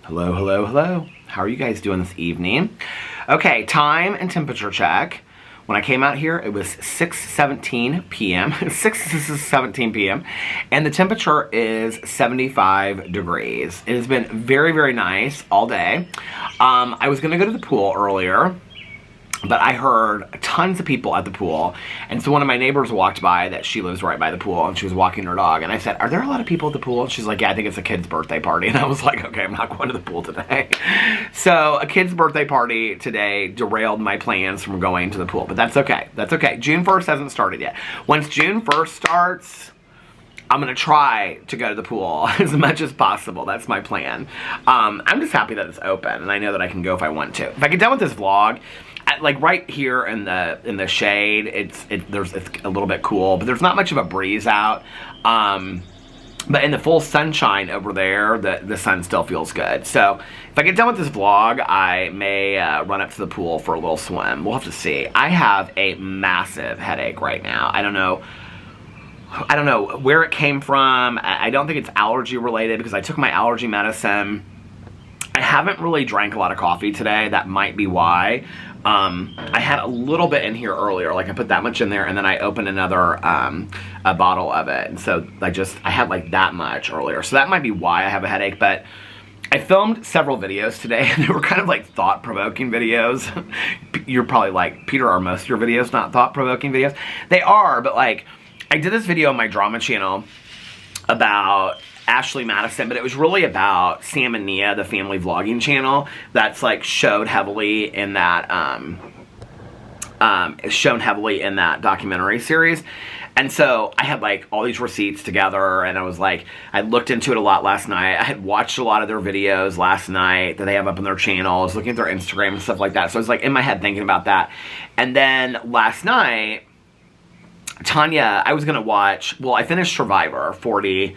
Hello, hello, hello. How are you guys doing this evening? Okay, time and temperature check. When I came out here, it was 6:17 p.m. 6:17 p.m. and the temperature is 75 degrees. It has been very, very nice all day. I was gonna go to the pool earlier, but I heard tons of people at the pool, and so one of my neighbors walked by that she lives right by the pool, and she was walking her dog, and I said, are there a lot of people at the pool? And she's like, yeah, I think it's a kid's birthday party, and I was like, okay, I'm not going to the pool today. So a kid's birthday party today derailed my plans from going to the pool, but that's okay. That's okay. June 1st hasn't started yet. Once June 1st starts, I'm going to try to go to the pool as much as possible. That's my plan. I'm just happy that it's open, and I know that I can go if I want to. If I get done with this vlog, like right here in the shade, it's a little bit cool, but there's not much of a breeze out. But in the full sunshine over there, the sun still feels good. So if I get done with this vlog, I may run up to the pool for a little swim. We'll have to see. I have a massive headache right now. I don't know where it came from. I don't think it's allergy related because I took my allergy medicine. I haven't really drank a lot of coffee today. That might be why. I had a little bit in here earlier, like I put that much in there, and then I opened another a bottle of it, and so I had like that much earlier, so that might be why I have a headache. But I filmed several videos today, and they were kind of like thought-provoking videos. You're probably like, Peter, are most of your videos not thought-provoking videos? They are, but like, I did this video on my drama channel about Ashley Madison, but it was really about Sam and Nia, the family vlogging channel that's like shown heavily in that documentary series. And so I had like all these receipts together, and I was like, I looked into it a lot last night. I had watched a lot of their videos last night that they have up on their channel. I was looking at their Instagram and stuff like that. So I was like in my head thinking about that. And then last night, Tanya, I was gonna watch, well, I finished Survivor 40,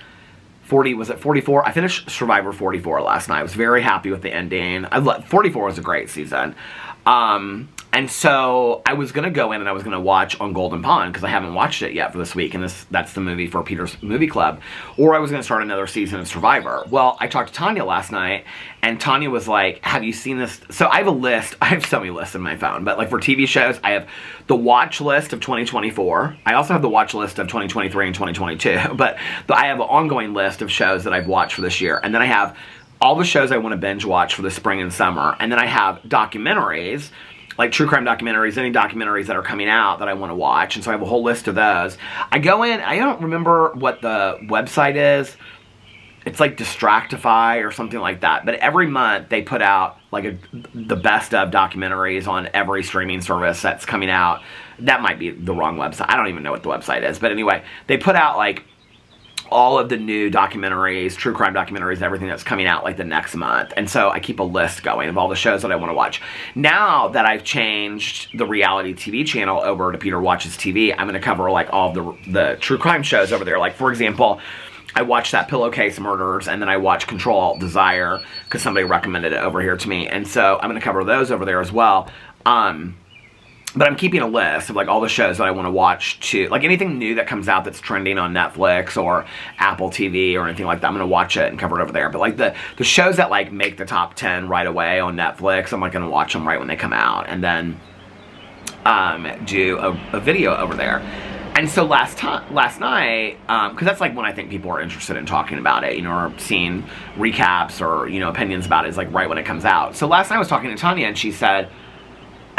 was it 44? I finished Survivor 44 last night. I was very happy with the ending. 44 was a great season. And so I was going to go in and I was going to watch on Golden Pond because I haven't watched it yet for this week, and that's the movie for Peter's Movie Club. Or I was going to start another season of Survivor. Well, I talked to Tanya last night, and Tanya was like, have you seen this? So I have a list. I have so many lists in my phone, but like for TV shows, I have the watch list of 2024. I also have the watch list of 2023 and 2022, but I have an ongoing list of shows that I've watched for this year. And then I have all the shows I want to binge watch for the spring and summer. And then I have documentaries, like true crime documentaries, any documentaries that are coming out that I want to watch. And so I have a whole list of those. I go in, I don't remember what the website is. It's like Distractify or something like that. But every month they put out like the best of documentaries on every streaming service that's coming out. That might be the wrong website. I don't even know what the website is. But anyway, they put out like all of the new documentaries, true crime documentaries, everything that's coming out like the next month. And so I keep a list going of all the shows that I want to watch. Now that I've changed the reality TV channel over to Peter Watches TV, I'm going to cover like all of the true crime shows over there. Like, for example, I watched that Pillowcase Murders, and then I watched Control Alt Desire because somebody recommended it over here to me. And so I'm going to cover those over there as well. But I'm keeping a list of like all the shows that I want to watch too. Like anything new that comes out that's trending on Netflix or Apple TV or anything like that, I'm going to watch it and cover it over there. But like the shows that like make the top 10 right away on Netflix, I'm like going to watch them right when they come out and then do a video over there. And so last night, because that's like when I think people are interested in talking about it, you know, or seeing recaps or, you know, opinions about it is like right when it comes out. So last night I was talking to Tanya, and she said,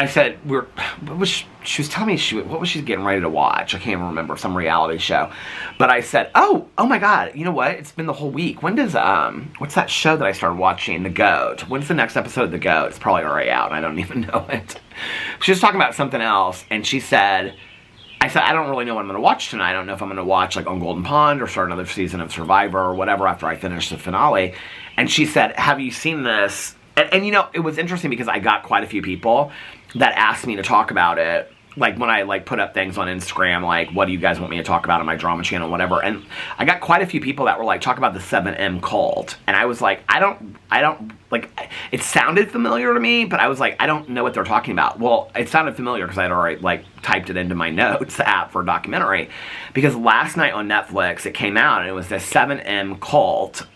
she was telling me what was she getting ready to watch? I can't even remember, some reality show. But I said, oh my God, you know what? It's been the whole week. When does, what's that show that I started watching? The Goat. When's the next episode of The Goat? It's probably already out and I don't even know it. She was talking about something else, and she said, I said, I don't really know what I'm going to watch tonight. I don't know if I'm going to watch like on Golden Pond or start another season of Survivor or whatever after I finish the finale. And she said, have you seen this? And you know, it was interesting because I got quite a few people that asked me to talk about it. Like when I like put up things on Instagram, like what do you guys want me to talk about on my drama channel, whatever. And I got quite a few people that were like, talk about the 7M cult. And I was like, I don't like, it sounded familiar to me, but I was like, I don't know what they're talking about. Well, it sounded familiar because I had already like typed it into my notes app for a documentary. Because last night on Netflix, it came out and it was the 7M cult.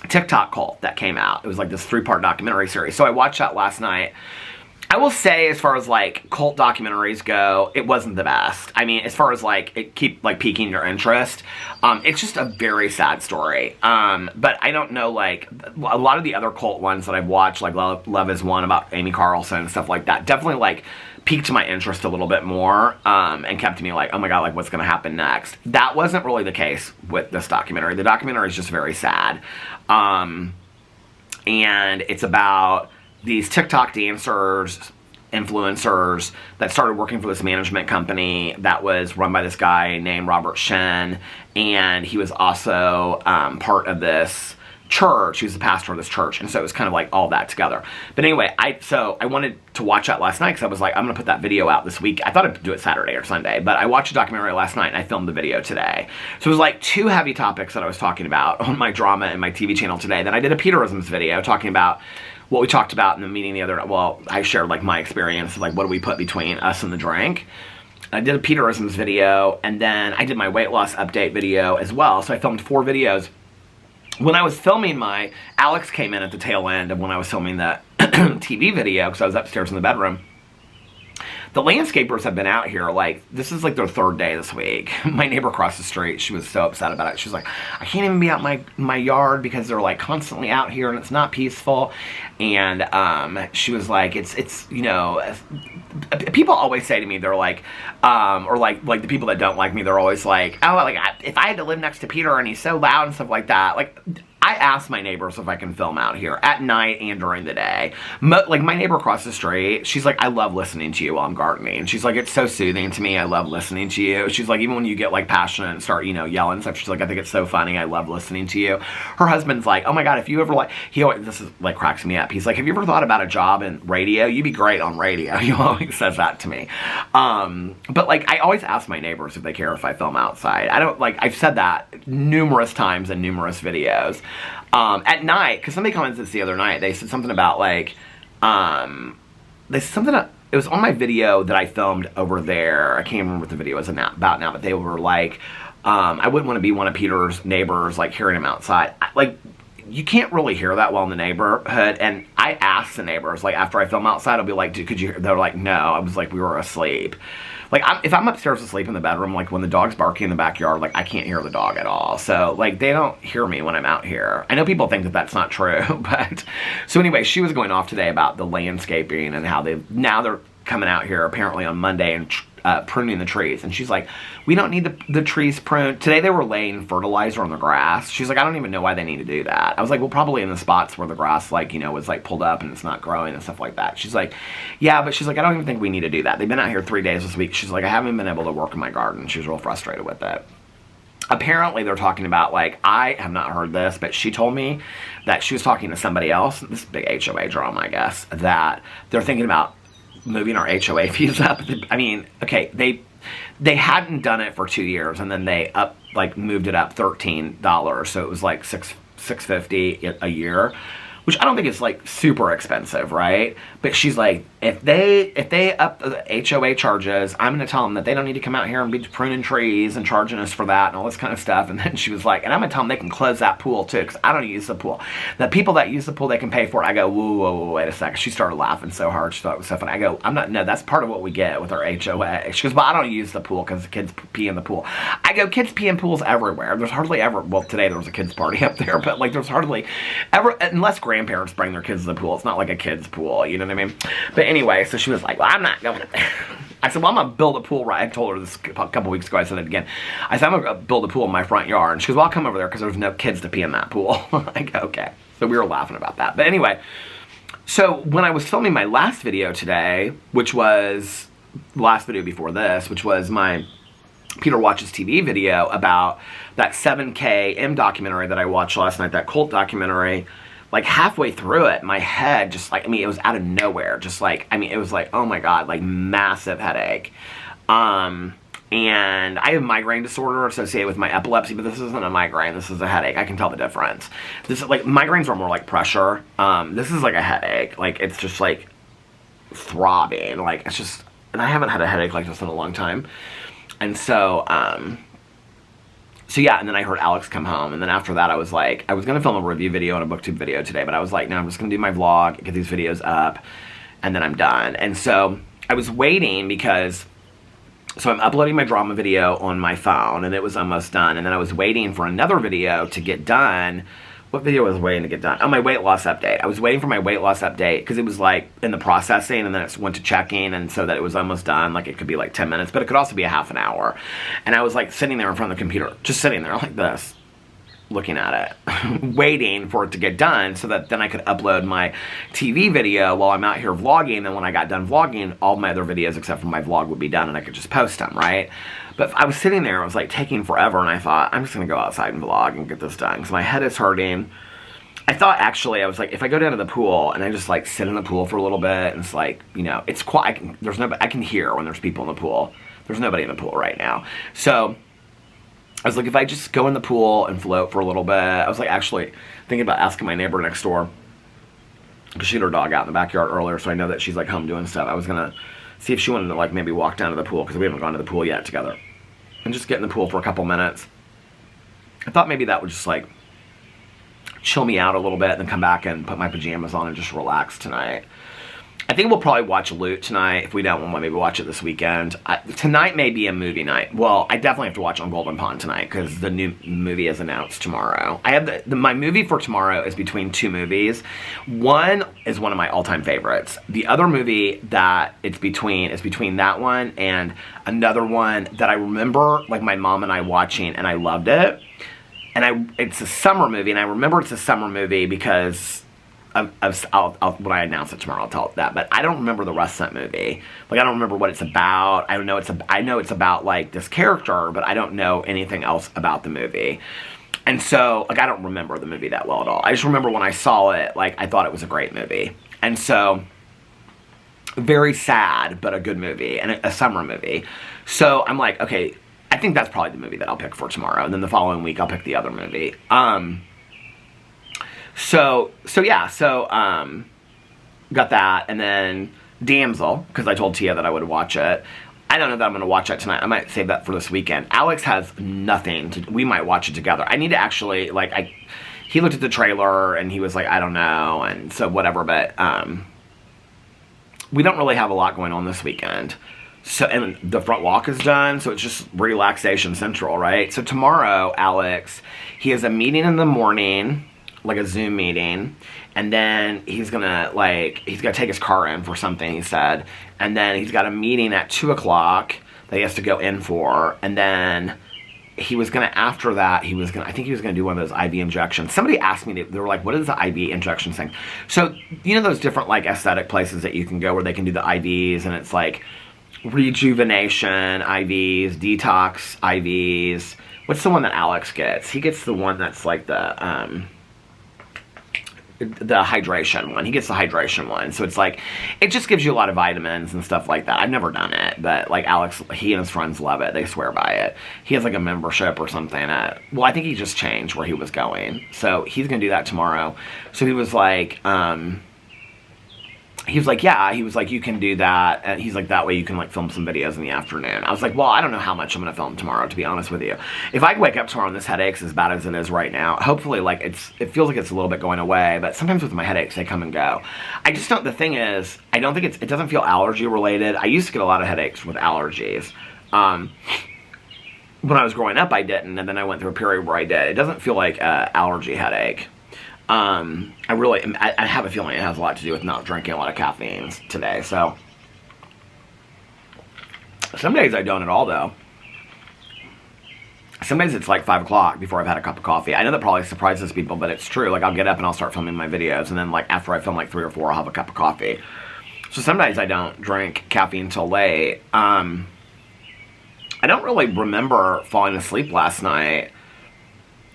Tik Tok cult that came out. It was like this 3-part documentary series. So I watched that last night. I will say, as far as like cult documentaries go, it wasn't the best. I mean, as far as like it keep like piquing your interest, it's just a very sad story. But I don't know, like a lot of the other cult ones that I've watched, like Love Is One about Amy Carlson and stuff like that, definitely like piqued my interest a little bit more, and kept me like, oh my god, like what's gonna happen next? That wasn't really the case with this documentary. The documentary is just very sad, and it's about these TikTok dancers, influencers that started working for this management company that was run by this guy named Robert Shen, and he was also part of this church. He was the pastor of this church, and so it was kind of like all that together. But anyway, I wanted to watch that last night because I was like, I'm gonna put that video out this week. I thought I'd do it Saturday or Sunday, but I watched a documentary last night and I filmed the video today. So it was like 2 heavy topics that I was talking about on my drama and my TV channel today. Then I did a Peterisms video talking about what we talked about in the meeting the other night. Well, I shared like my experience of like what do we put between us and the drink. I did a Peterisms video, and then I did my weight loss update video as well. So I filmed 4 videos. When I was filming Alex came in at the tail end of when I was filming that TV video, because I was upstairs in the bedroom. The landscapers have been out here, like, this is like their 3rd day this week. My neighbor across the street, she was so upset about it. She was like, I can't even be out my yard because they're like constantly out here and it's not peaceful. And she was like, it's you know, people always say to me, they're like, or like the people that don't like me, they're always like, oh, like if I had to live next to Peter and he's so loud and stuff like that, like, I ask my neighbors if I can film out here at night and during the day. Like my neighbor across the street, she's like, I love listening to you while I'm gardening. And she's like, it's so soothing to me. I love listening to you. She's like, even when you get like passionate and start, you know, yelling and stuff, she's like, I think it's so funny. I love listening to you. Her husband's like, oh my God, if you ever like, he always, this is like cracks me up. He's like, have you ever thought about a job in radio? You'd be great on radio. He always says that to me. But like, I always ask my neighbors if they care if I film outside. I don't like, I've said that numerous times in numerous videos. At night, because somebody commented this the other night, they said something about like, they said something, it was on my video that I filmed over there. I can't remember what the video was about now, but they were like, I wouldn't want to be one of Peter's neighbors, like hearing him outside. Like, you can't really hear that well in the neighborhood. And I asked the neighbors, like after I film outside, I'll be like, dude, could you hear? They were like, no. I was like, we were asleep. Like, if I'm upstairs asleep in the bedroom, like when the dog's barking in the backyard, like I can't hear the dog at all. So like they don't hear me when I'm out here. I know people think that that's not true, but so anyway, she was going off today about the landscaping and how now they're coming out here apparently on Monday and pruning the trees. And she's like, we don't need the trees pruned. Today they were laying fertilizer on the grass. She's like, I don't even know why they need to do that. I was like, well, probably in the spots where the grass, like, you know, was like pulled up and it's not growing and stuff like that. She's like, yeah, but she's like, I don't even think we need to do that. They've been out here 3 days this week. She's like, I haven't been able to work in my garden. She was real frustrated with it. Apparently they're talking about, like, I have not heard this, but she told me that she was talking to somebody else, this big HOA drama, I guess, that they're thinking about moving our HOA fees up. I mean, okay, they hadn't done it for 2 years, and then they moved it up $13, so it was like $650 a year, which I don't think is like super expensive, right? But she's like, if they up the HOA charges, I'm gonna tell them that they don't need to come out here and be pruning trees and charging us for that and all this kind of stuff. And then she was like, and I'm gonna tell them they can close that pool too, because I don't use the pool. The people that use the pool, they can pay for it. I go, whoa, wait a second. She started laughing so hard. She thought it was so funny. I go, no, that's part of what we get with our HOA. She goes, well, I don't use the pool because the kids pee in the pool. I go, kids pee in pools everywhere. There's hardly ever, well, today there was a kids party up there, but like there's hardly ever, unless grandparents bring their kids to the pool. It's not like a kids pool, you know what I mean? But anyway, so she was like, well, I'm not going there. I said, well, I'm going to build a pool right. I told her this a couple weeks ago. I said it again. I said, I'm going to build a pool in my front yard. And she goes, well, I'll come over there because there's no kids to pee in that pool. I go, okay. So we were laughing about that. But anyway, so when I was filming my last video today, which was the last video before this, which was my Peter Watches TV video about that 7K documentary that I watched last night, that cult documentary, like halfway through it, my head just like, I mean, it was out of nowhere. Just like, I mean, it was like, oh my God, like massive headache. And I have migraine disorder associated with my epilepsy, but this isn't a migraine. This is a headache. I can tell the difference. This is like, migraines are more like pressure. This is like a headache. Like, it's just like throbbing. Like, it's just, and I haven't had a headache like this in a long time. And so, So yeah, and then I heard Alex come home, and then after that I was like, I was going to film a review video and a booktube video today, but I was like, no, I'm just going to do my vlog, get these videos up, and then I'm done. And so I was waiting because, so I'm uploading my drama video on my phone, and it was almost done, and then I was waiting for another video to get done. What video was I waiting to get done? Oh, my weight loss update. I was waiting for my weight loss update because it was like in the processing, and then it went to checking, and so that it was almost done. Like it could be like 10 minutes, but it could also be a half an hour. And I was like sitting there in front of the computer, just sitting there like this, looking at it, waiting for it to get done so that then I could upload my TV video while I'm out here vlogging. And when I got done vlogging, all my other videos except for my vlog would be done and I could just post them, right? But I was sitting there, it was like taking forever, and I thought, I'm just gonna go outside and vlog and get this done because my head is hurting. I thought actually, I was like, if I go down to the pool and I just like sit in the pool for a little bit, and it's like, you know, it's quiet, there's nobody, I can hear when there's people in the pool. There's nobody in the pool right now. So I was like, if I just go in the pool and float for a little bit, I was like actually thinking about asking my neighbor next door, because she had her dog out in the backyard earlier, so I know that she's like home doing stuff. I was gonna see if she wanted to like maybe walk down to the pool, because we haven't gone to the pool yet together, and just get in the pool for a couple minutes. I thought maybe that would just like chill me out a little bit and then come back and put my pajamas on and just relax tonight. I think we'll probably watch Loot tonight. If we don't, we'll maybe watch it this weekend. Tonight may be a movie night. Well, I definitely have to watch On Golden Pond tonight because the new movie is announced tomorrow. I have my movie for tomorrow is between two movies. One is one of my all-time favorites. The other movie that it's between is between that one and another one that I remember like my mom and I watching, and I loved it. And it's a summer movie, and I remember it's a summer movie because when I announce it tomorrow, I'll tell it that. But I don't remember the rest of that movie. Like, I don't remember what it's about. I know it's about like this character, but I don't know anything else about the movie. And so, like, I don't remember the movie that well at all. I just remember when I saw it, like, I thought it was a great movie. And so, very sad, but a good movie, and a summer movie. So I'm like, okay, I think that's probably the movie that I'll pick for tomorrow. And then the following week, I'll pick the other movie. So got that, and then Damsel, because I told Tia that I would watch it. I don't know that I'm going to watch it tonight. I might save that for this weekend. Alex has nothing to, we might watch it together. I need to actually, like, he looked at the trailer, and he was like, I don't know, and so whatever, but, we don't really have a lot going on this weekend. So, and the front walk is done, so it's just relaxation central, right? So tomorrow, Alex, he has a meeting in the morning, like a Zoom meeting, and then he's gonna take his car in for something, he said, and then he's got a meeting at 2 o'clock that he has to go in for, and then he was gonna, after that, I think he was gonna do one of those IV injections. Somebody asked me, they were like, what is the IV injection thing? So, you know those different, like, aesthetic places that you can go where they can do the IVs, and it's like rejuvenation IVs, detox IVs. What's the one that Alex gets? He gets the one that's like the hydration one. He gets the hydration one. So it's like, it just gives you a lot of vitamins and stuff like that. I've never done it, but like Alex, he and his friends love it. They swear by it. He has like a membership or something at, well, I think he just changed where he was going. So he's going to do that tomorrow. So he was like, yeah, he was like, you can do that. And he's like, that way you can like film some videos in the afternoon. I was like, well, I don't know how much I'm going to film tomorrow, to be honest with you. If I wake up tomorrow and this headache's as bad as it is right now, hopefully like it feels like it's a little bit going away, but sometimes with my headaches, they come and go. I just don't, the thing is, I don't think it doesn't feel allergy related. I used to get a lot of headaches with allergies. When I was growing up, I didn't, and then I went through a period where I did. It doesn't feel like an allergy headache. I have a feeling it has a lot to do with not drinking a lot of caffeine today, so. Some days I don't at all, though. Some days it's like 5 o'clock before I've had a cup of coffee. I know that probably surprises people, but it's true. Like, I'll get up and I'll start filming my videos, and then like after I film like 3 or 4, I'll have a cup of coffee. So some days I don't drink caffeine till late. I don't really remember falling asleep last night.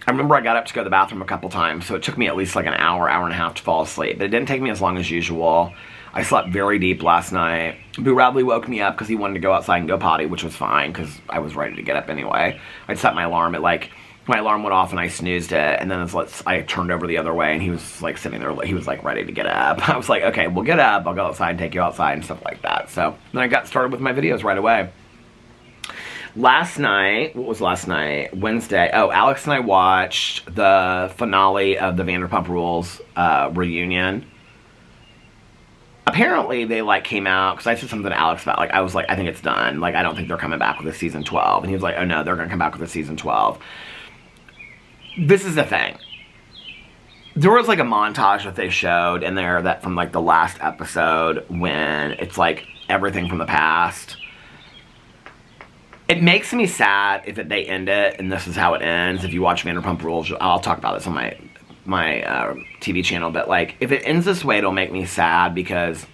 I remember I got up to go to the bathroom a couple times, so it took me at least like an hour, hour and a half to fall asleep. But it didn't take me as long as usual. I slept very deep last night. Boo Radley woke me up because he wanted to go outside and go potty, which was fine because I was ready to get up anyway. I'd set my alarm at like, my alarm went off and I snoozed it, and then I turned over the other way, and he was like sitting there, he was like ready to get up. I was like, okay, we'll get up, I'll go outside and take you outside and stuff like that. So then I got started with my videos right away. Last night, what was last night? Wednesday. Oh, Alex and I watched the finale of the Vanderpump Rules reunion. Apparently, they, like, came out, because I said something to Alex about, like, I was like, I think it's done. Like, I don't think they're coming back with a season 12. And he was like, oh, no, they're going to come back with a season 12. This is the thing. There was, like, a montage that they showed in there that from, like, the last episode when it's, like, everything from the past. It makes me sad if they end it, and this is how it ends. If you watch Vanderpump Rules, I'll talk about this on my TV channel, but, like, if it ends this way, it'll make me sad because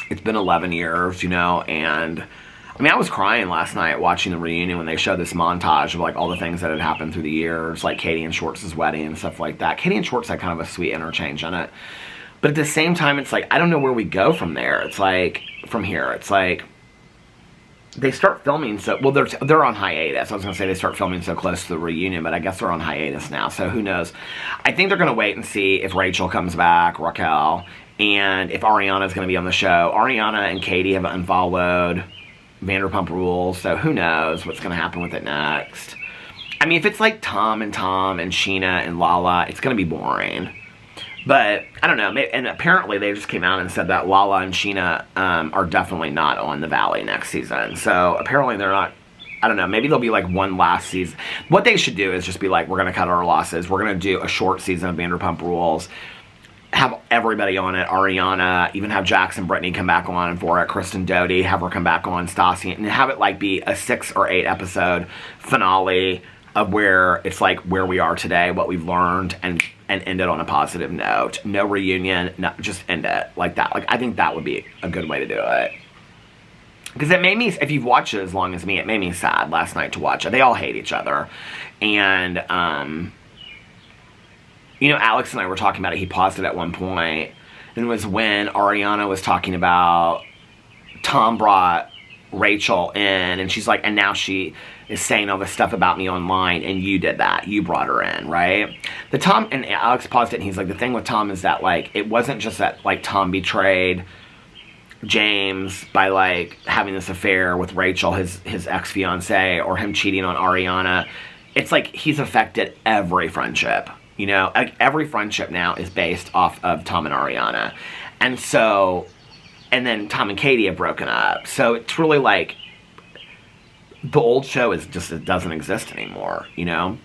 it's been 11 years, you know, and I mean, I was crying last night watching the reunion when they showed this montage of, like, all the things that had happened through the years, like Katie and Schwartz's wedding and stuff like that. Katie and Schwartz had kind of a sweet interchange on it, but at the same time, it's like, I don't know where we go from there. It's like, from here, it's like, they start filming so, well, they're on hiatus. I was going to say they start filming so close to the reunion, but I guess they're on hiatus now, so who knows. I think they're going to wait and see if Rachel comes back, Raquel, and if Ariana's going to be on the show. Ariana and Katie have unfollowed Vanderpump Rules, so who knows what's going to happen with it next. I mean, if it's like Tom and Sheena and Lala, it's going to be boring. But, I don't know, and apparently they just came out and said that Lala and Sheena are definitely not on the Valley next season. So, apparently they're not, I don't know, maybe there'll be like one last season. What they should do is just be like, we're going to cut our losses. We're going to do a short season of Vanderpump Rules. Have everybody on it, Ariana, even have Jackson Brittany come back on for it, Kristen Doty, have her come back on, Stassi, and have it like be a 6 or 8 episode finale of where it's like where we are today, what we've learned, and end it on a positive note. No reunion, no, just end it like that. Like, I think that would be a good way to do it. Because it made me, if you've watched it as long as me, it made me sad last night to watch it. They all hate each other. And, you know, Alex and I were talking about it. He paused it at one point. And it was when Ariana was talking about Tom brought Rachel in, and she's like, and now she is saying all this stuff about me online, and you did that. You brought her in, right? The Tom, and Alex paused it, and he's like, the thing with Tom is that, like, it wasn't just that, like, Tom betrayed James by, like, having this affair with Rachel, his ex-fiancée, or him cheating on Ariana. It's like he's affected every friendship, you know? Like, every friendship now is based off of Tom and Ariana. And so, and then Tom and Katie have broken up. So it's really like, the old show is just, it doesn't exist anymore, you know?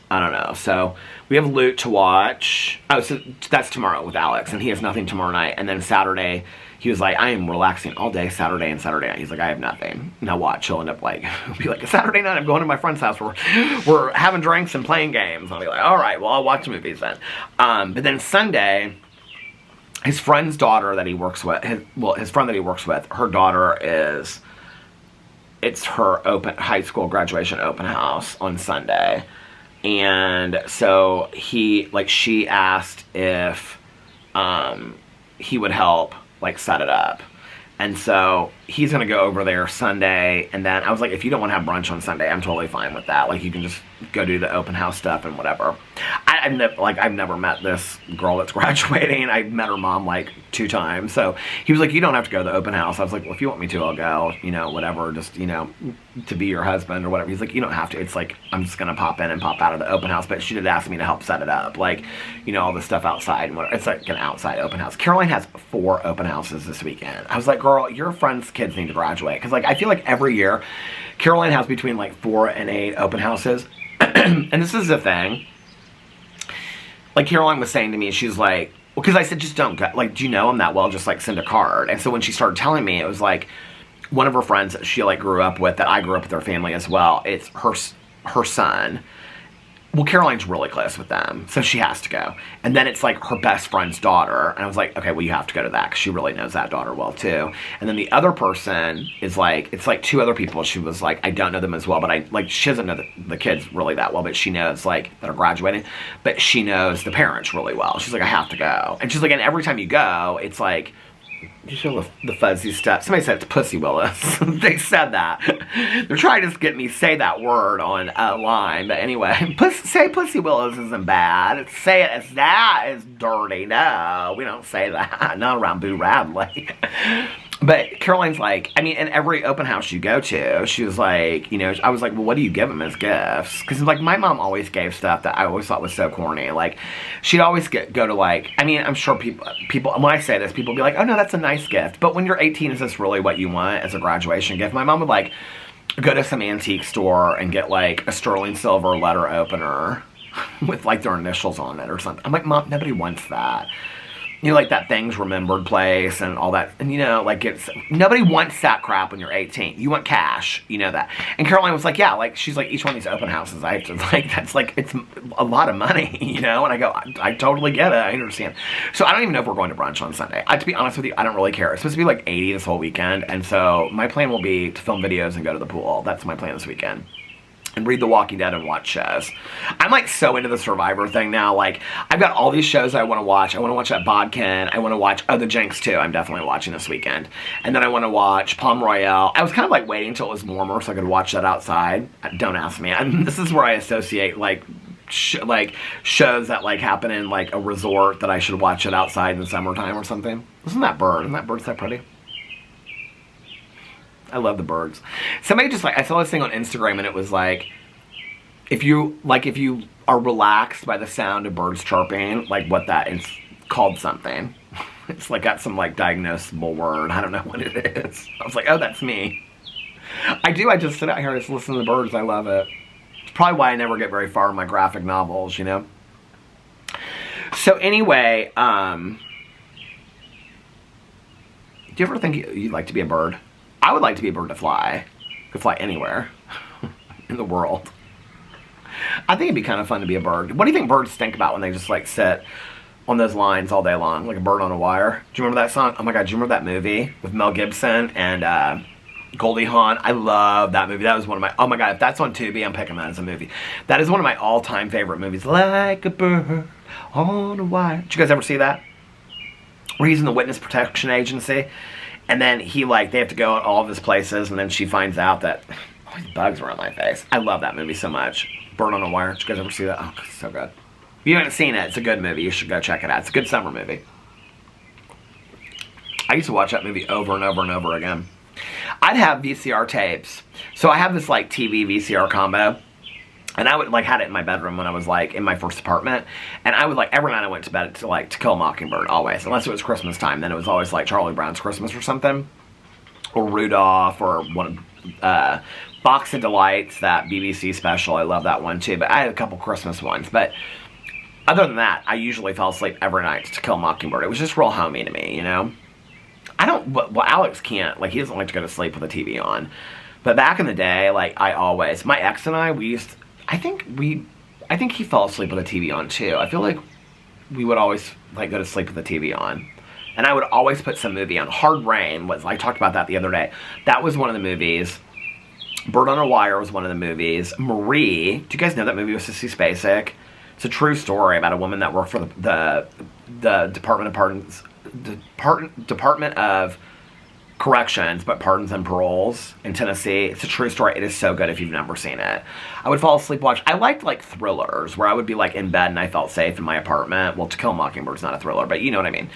I don't know. So, we have Loot to watch. Oh, so that's tomorrow with Alex, and he has nothing tomorrow night. And then Saturday, he was like, I am relaxing all day Saturday and Saturday night. He's like, I have nothing. Now watch, he'll end up like, he'll be like, Saturday night, I'm going to my friend's house. We're having drinks and playing games. I'll be like, all right, well, I'll watch movies then. But then Sunday, his friend's daughter that he works with, his friend that he works with, her daughter is, it's her high school graduation open house on Sunday. And so she asked if he would help, like, set it up. And so he's going to go over there Sunday, and then I was like, if you don't want to have brunch on Sunday, I'm totally fine with that. Like, you can just go do the open house stuff and whatever. I've never met this girl that's graduating. I met her mom, like, 2 times. So he was like, you don't have to go to the open house. I was like, well, if you want me to, I'll go, you know, whatever, just, you know, to be your husband or whatever. He's like, you don't have to. It's like, I'm just going to pop in and pop out of the open house. But she did ask me to help set it up, like, you know, all the stuff outside. And it's like an outside open house. Caroline has 4 open houses this weekend. I was like, girl, your friend's kids need to graduate. Because, like, I feel like every year, Caroline has between, like, 4 and 8 open houses. And this is the thing. Like, Caroline was saying to me, she's like, well, because I said, just don't go. Like, do you know him that well? Just, like, send a card. And so when she started telling me, it was like, one of her friends that she, like, grew up with, that I grew up with her family as well, it's her son. Well, Caroline's really close with them, so she has to go. And then it's, like, her best friend's daughter. And I was like, okay, well, you have to go to that, because she really knows that daughter well, too. And then the other person is, like, it's, like, 2 other people. She was like, I don't know them as well, but she doesn't know the kids really that well, but she knows, like, that are graduating. But she knows the parents really well. She's like, I have to go. And she's like, and every time you go, it's, like, you show the fuzzy stuff. Somebody said it's Pussy Willis. They said that. They're trying to get me to say that word on a line. But anyway, say Pussy Willis isn't bad. Say it as that is dirty. No, we don't say that. Not around Boo Radley. But Caroline's like, I mean, in every open house you go to, she was like, you know, I was like, well, what do you give them as gifts? Because, like, my mom always gave stuff that I always thought was so corny. Like, she'd always go to, like, I mean, I'm sure people, when I say this, people will be like, oh, no, that's a nice gift. But when you're 18, is this really what you want as a graduation gift? My mom would, like, go to some antique store and get, like, a sterling silver letter opener with, like, their initials on it or something. I'm like, Mom, nobody wants that. You know, like that Things Remembered place and all that. And, you know, like, it's, nobody wants that crap when you're 18. You want cash. You know that. And Caroline was like, yeah, like, she's like, each one of these open houses, I have to, like, that's like, it's a lot of money, you know? And I go, I totally get it. I understand. So I don't even know if we're going to brunch on Sunday. To be honest with you, I don't really care. It's supposed to be like 80 this whole weekend. And so my plan will be to film videos and go to the pool. That's my plan this weekend. And read The Walking Dead and watch shows. I'm like so into the Survivor thing now. Like, I've got all these shows I want to watch. I want to watch that Bodkin. I want to watch, The Jinx too. I'm definitely watching this weekend. And then I want to watch Palm Royale. I was kind of like waiting until it was warmer so I could watch that outside. Don't ask me. This is where I associate like shows that like happen in like a resort that I should watch it outside in the summertime or something. Isn't that bird so pretty? I love the birds. Somebody just like, I saw this thing on Instagram and it was like, if you are relaxed by the sound of birds chirping, like what that is called something. It's like got some like diagnosable word. I don't know what it is. I was like, oh, that's me. I just sit out here and just listen to the birds. I love it. It's probably why I never get very far in my graphic novels, you know? So anyway, do you ever think you'd like to be a bird? I would like to be a bird to fly. Could fly anywhere in the world. I think it'd be kind of fun to be a bird. What do you think birds think about when they just like sit on those lines all day long, like a bird on a wire? Do you remember that song? Oh my God, do you remember that movie with Mel Gibson and Goldie Hawn? I love that movie. That was one of my, oh my God, if that's on Tubi, I'm picking that as a movie. That is one of my all-time favorite movies. Like a bird on a wire. Did you guys ever see that? Where he's in the Witness Protection Agency. And then they have to go at all of his places, and then she finds out that all these bugs are on my face. I love that movie so much. Bird on a Wire. Did you guys ever see that? Oh, it's so good. If you haven't seen it, it's a good movie. You should go check it out. It's a good summer movie. I used to watch that movie over and over and over again. I'd have VCR tapes. So I have this like TV VCR combo. And I would like had it in my bedroom when I was like in my first apartment. And I would like every night I went to bed to like To Kill a Mockingbird always. Unless it was Christmas time. Then it was always like Charlie Brown's Christmas or something. Or Rudolph or one Box of Delights, that BBC special. I love that one too. But I had a couple Christmas ones. But other than that, I usually fell asleep every night to Kill a Mockingbird. It was just real homey to me, you know? Well, Alex can't. Like, he doesn't like to go to sleep with the TV on. But back in the day, like, my ex and I, I think he fell asleep with the TV on too. I feel like we would always like go to sleep with the TV on. And I would always put some movie on. Hard Rain was, I talked about that the other day. That was one of the movies. Bird on a Wire was one of the movies. Marie, do you guys know that movie with Sissy Spacek? It's a true story about a woman that worked for the Department of Corrections, but Pardons and Paroles in Tennessee. It's a true story. It is so good if you've never seen it. I would fall asleep watch. I liked like thrillers where I would be like in bed and I felt safe in my apartment. Well, To Kill a Mockingbird's not a thriller, but you know what I mean.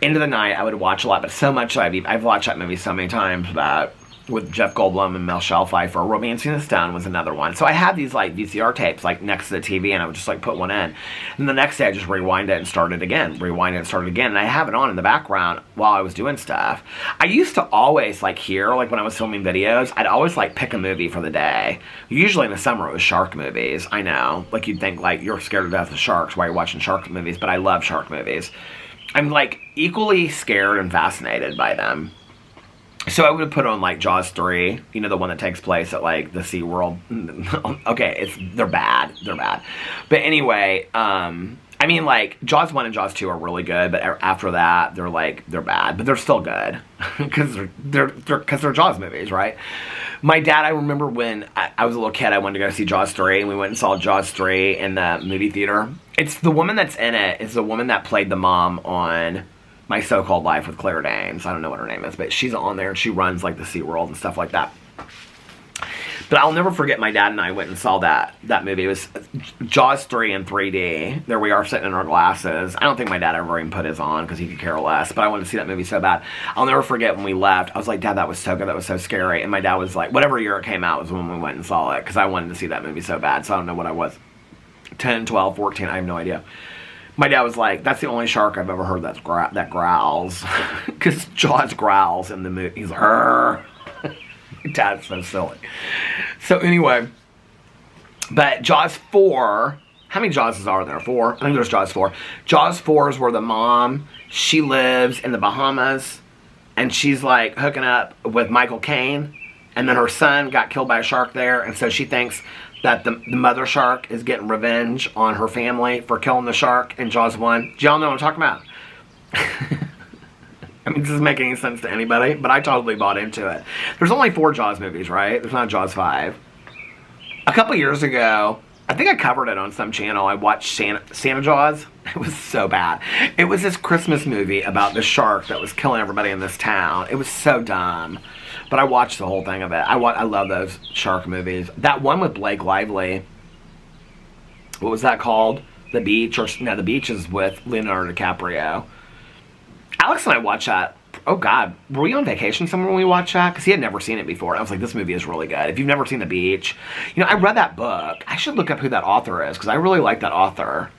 Into the Night, I would watch a lot, but so much I've watched that movie so many times that with Jeff Goldblum and Michelle Pfeiffer. Romancing the Stone was another one. So I had these like VCR tapes like next to the TV, and I would just like put one in. And the next day I just rewind it and start it again. Rewind it and start it again. And I have it on in the background while I was doing stuff. I used to always like hear, like when I was filming videos, I'd always like pick a movie for the day. Usually in the summer it was shark movies. I know. Like you'd think like you're scared to death of sharks while you're watching shark movies, but I love shark movies. I'm like equally scared and fascinated by them. So I would put on like Jaws 3, you know, the one that takes place at like the SeaWorld. Okay, they're bad. But anyway, I mean like Jaws 1 and Jaws 2 are really good, but after that they're bad, but they're still good because they're Jaws movies, right? My dad, I remember when I was a little kid, I wanted to go see Jaws 3, and we went and saw Jaws 3 in the movie theater. It's the woman that's in it is the woman that played the mom on My So-Called Life with Claire Danes. I don't know what her name is, but she's on there and she runs like the SeaWorld and stuff like that. But I'll never forget my dad and I went and saw that movie. It was Jaws 3 in 3D. There we are sitting in our glasses. I don't think my dad ever even put his on because he could care less. But I wanted to see that movie so bad. I'll never forget when we left. I was like, Dad, that was so good. That was so scary. And my dad was like, whatever year it came out was when we went and saw it. Because I wanted to see that movie so bad. So I don't know what I was. 10, 12, 14. I have no idea. My dad was like, that's the only shark I've ever heard that growls. Because Jaws growls in the movie. He's like, Arr. Dad's so silly. So anyway, but Jaws 4, how many Jawses are there? 4? I think there's Jaws 4. Jaws 4 is where the mom, she lives in the Bahamas, and she's like hooking up with Michael Caine, and then her son got killed by a shark there, and so she thinks that the mother shark is getting revenge on her family for killing the shark in Jaws 1. Do y'all know what I'm talking about? I mean, this doesn't make any sense to anybody, but I totally bought into it. There's only 4 Jaws movies, right? There's not Jaws 5. A couple years ago, I think I covered it on some channel. I watched Santa Jaws. It was so bad. It was this Christmas movie about the shark that was killing everybody in this town. It was so dumb. But I watched the whole thing of it. I love those shark movies. That one with Blake Lively, what was that called? The Beach? No, The Beach is with Leonardo DiCaprio. Alex and I watched that. Oh, God. Were we on vacation somewhere when we watched that? Because he had never seen it before. I was like, this movie is really good. If you've never seen The Beach. You know, I read that book. I should look up who that author is, because I really like that author.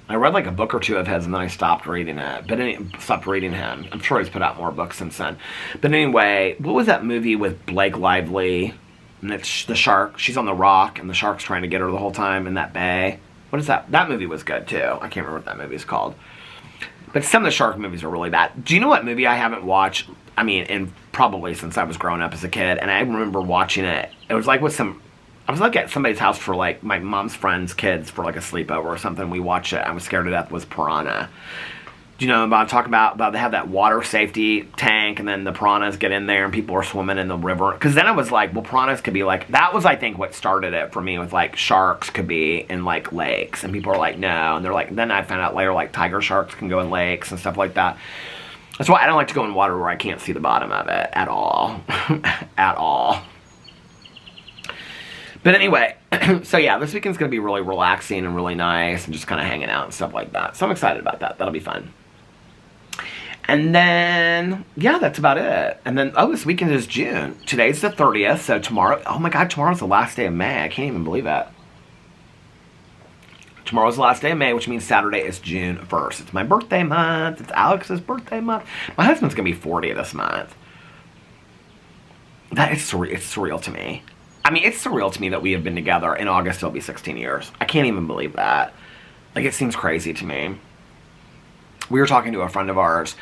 I read like a book or 2 of his, and then I stopped reading it. Stopped reading him. I'm sure he's put out more books since then. But anyway, what was that movie with Blake Lively? And it's the shark. She's on the rock, and the shark's trying to get her the whole time in that bay. What is that? That movie was good, too. I can't remember what that movie is called. But some of the shark movies are really bad. Do you know what movie I haven't watched? I mean, probably since I was growing up as a kid. And I remember watching it. It was like with I was like at somebody's house for like my mom's friend's kids for like a sleepover or something. We watched it. I was scared to death. Was Piranha. Do you know about talking about they have that water safety tank, and then the piranhas get in there and people are swimming in the river? Because then I was like, well, piranhas could be like, that was I think what started it for me with like sharks could be in like lakes, and people are like, no, and they're like, then I found out later like tiger sharks can go in lakes and stuff like that. That's why I don't like to go in water where I can't see the bottom of it at all. At all. But anyway, so yeah, this weekend's going to be really relaxing and really nice and just kind of hanging out and stuff like that. So I'm excited about that. That'll be fun. And then, yeah, that's about it. And then, oh, this weekend is June. Today's the 30th, so tomorrow, oh my God, tomorrow's the last day of May. I can't even believe it. Tomorrow's the last day of May, which means Saturday is June 1st. It's my birthday month. It's Alex's birthday month. My husband's going to be 40 this month. That is surreal. It's surreal to me. I mean, it's surreal to me that we have been together. In August, it'll be 16 years. I can't even believe that. Like, it seems crazy to me. We were talking to a friend of ours.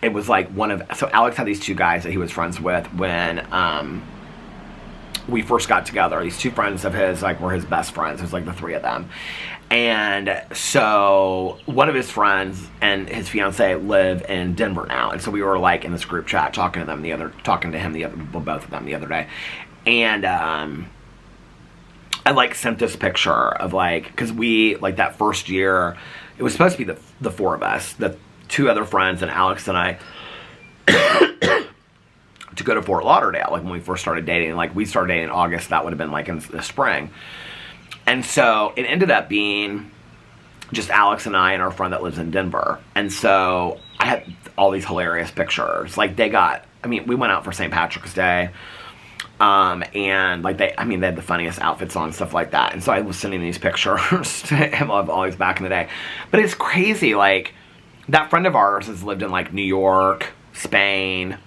It was like so Alex had these 2 guys that he was friends with when we first got together. These 2 friends of his like were his best friends. It was like the 3 of them. And so one of his friends and his fiance live in Denver now. And so we were like in this group chat talking to both of them the other day. And I like sent this picture of like, because we like that first year, it was supposed to be the 4 of us, the 2 other friends and Alex and I, to go to Fort Lauderdale, like when we first started dating. Like we started dating in August, that would have been like in the spring. And so it ended up being just Alex and I and our friend that lives in Denver. And so I had all these hilarious pictures. Like we went out for St. Patrick's Day. And like they had the funniest outfits on and stuff like that. And so I was sending these pictures to him of always back in the day. But it's crazy, like that friend of ours has lived in like New York, Spain,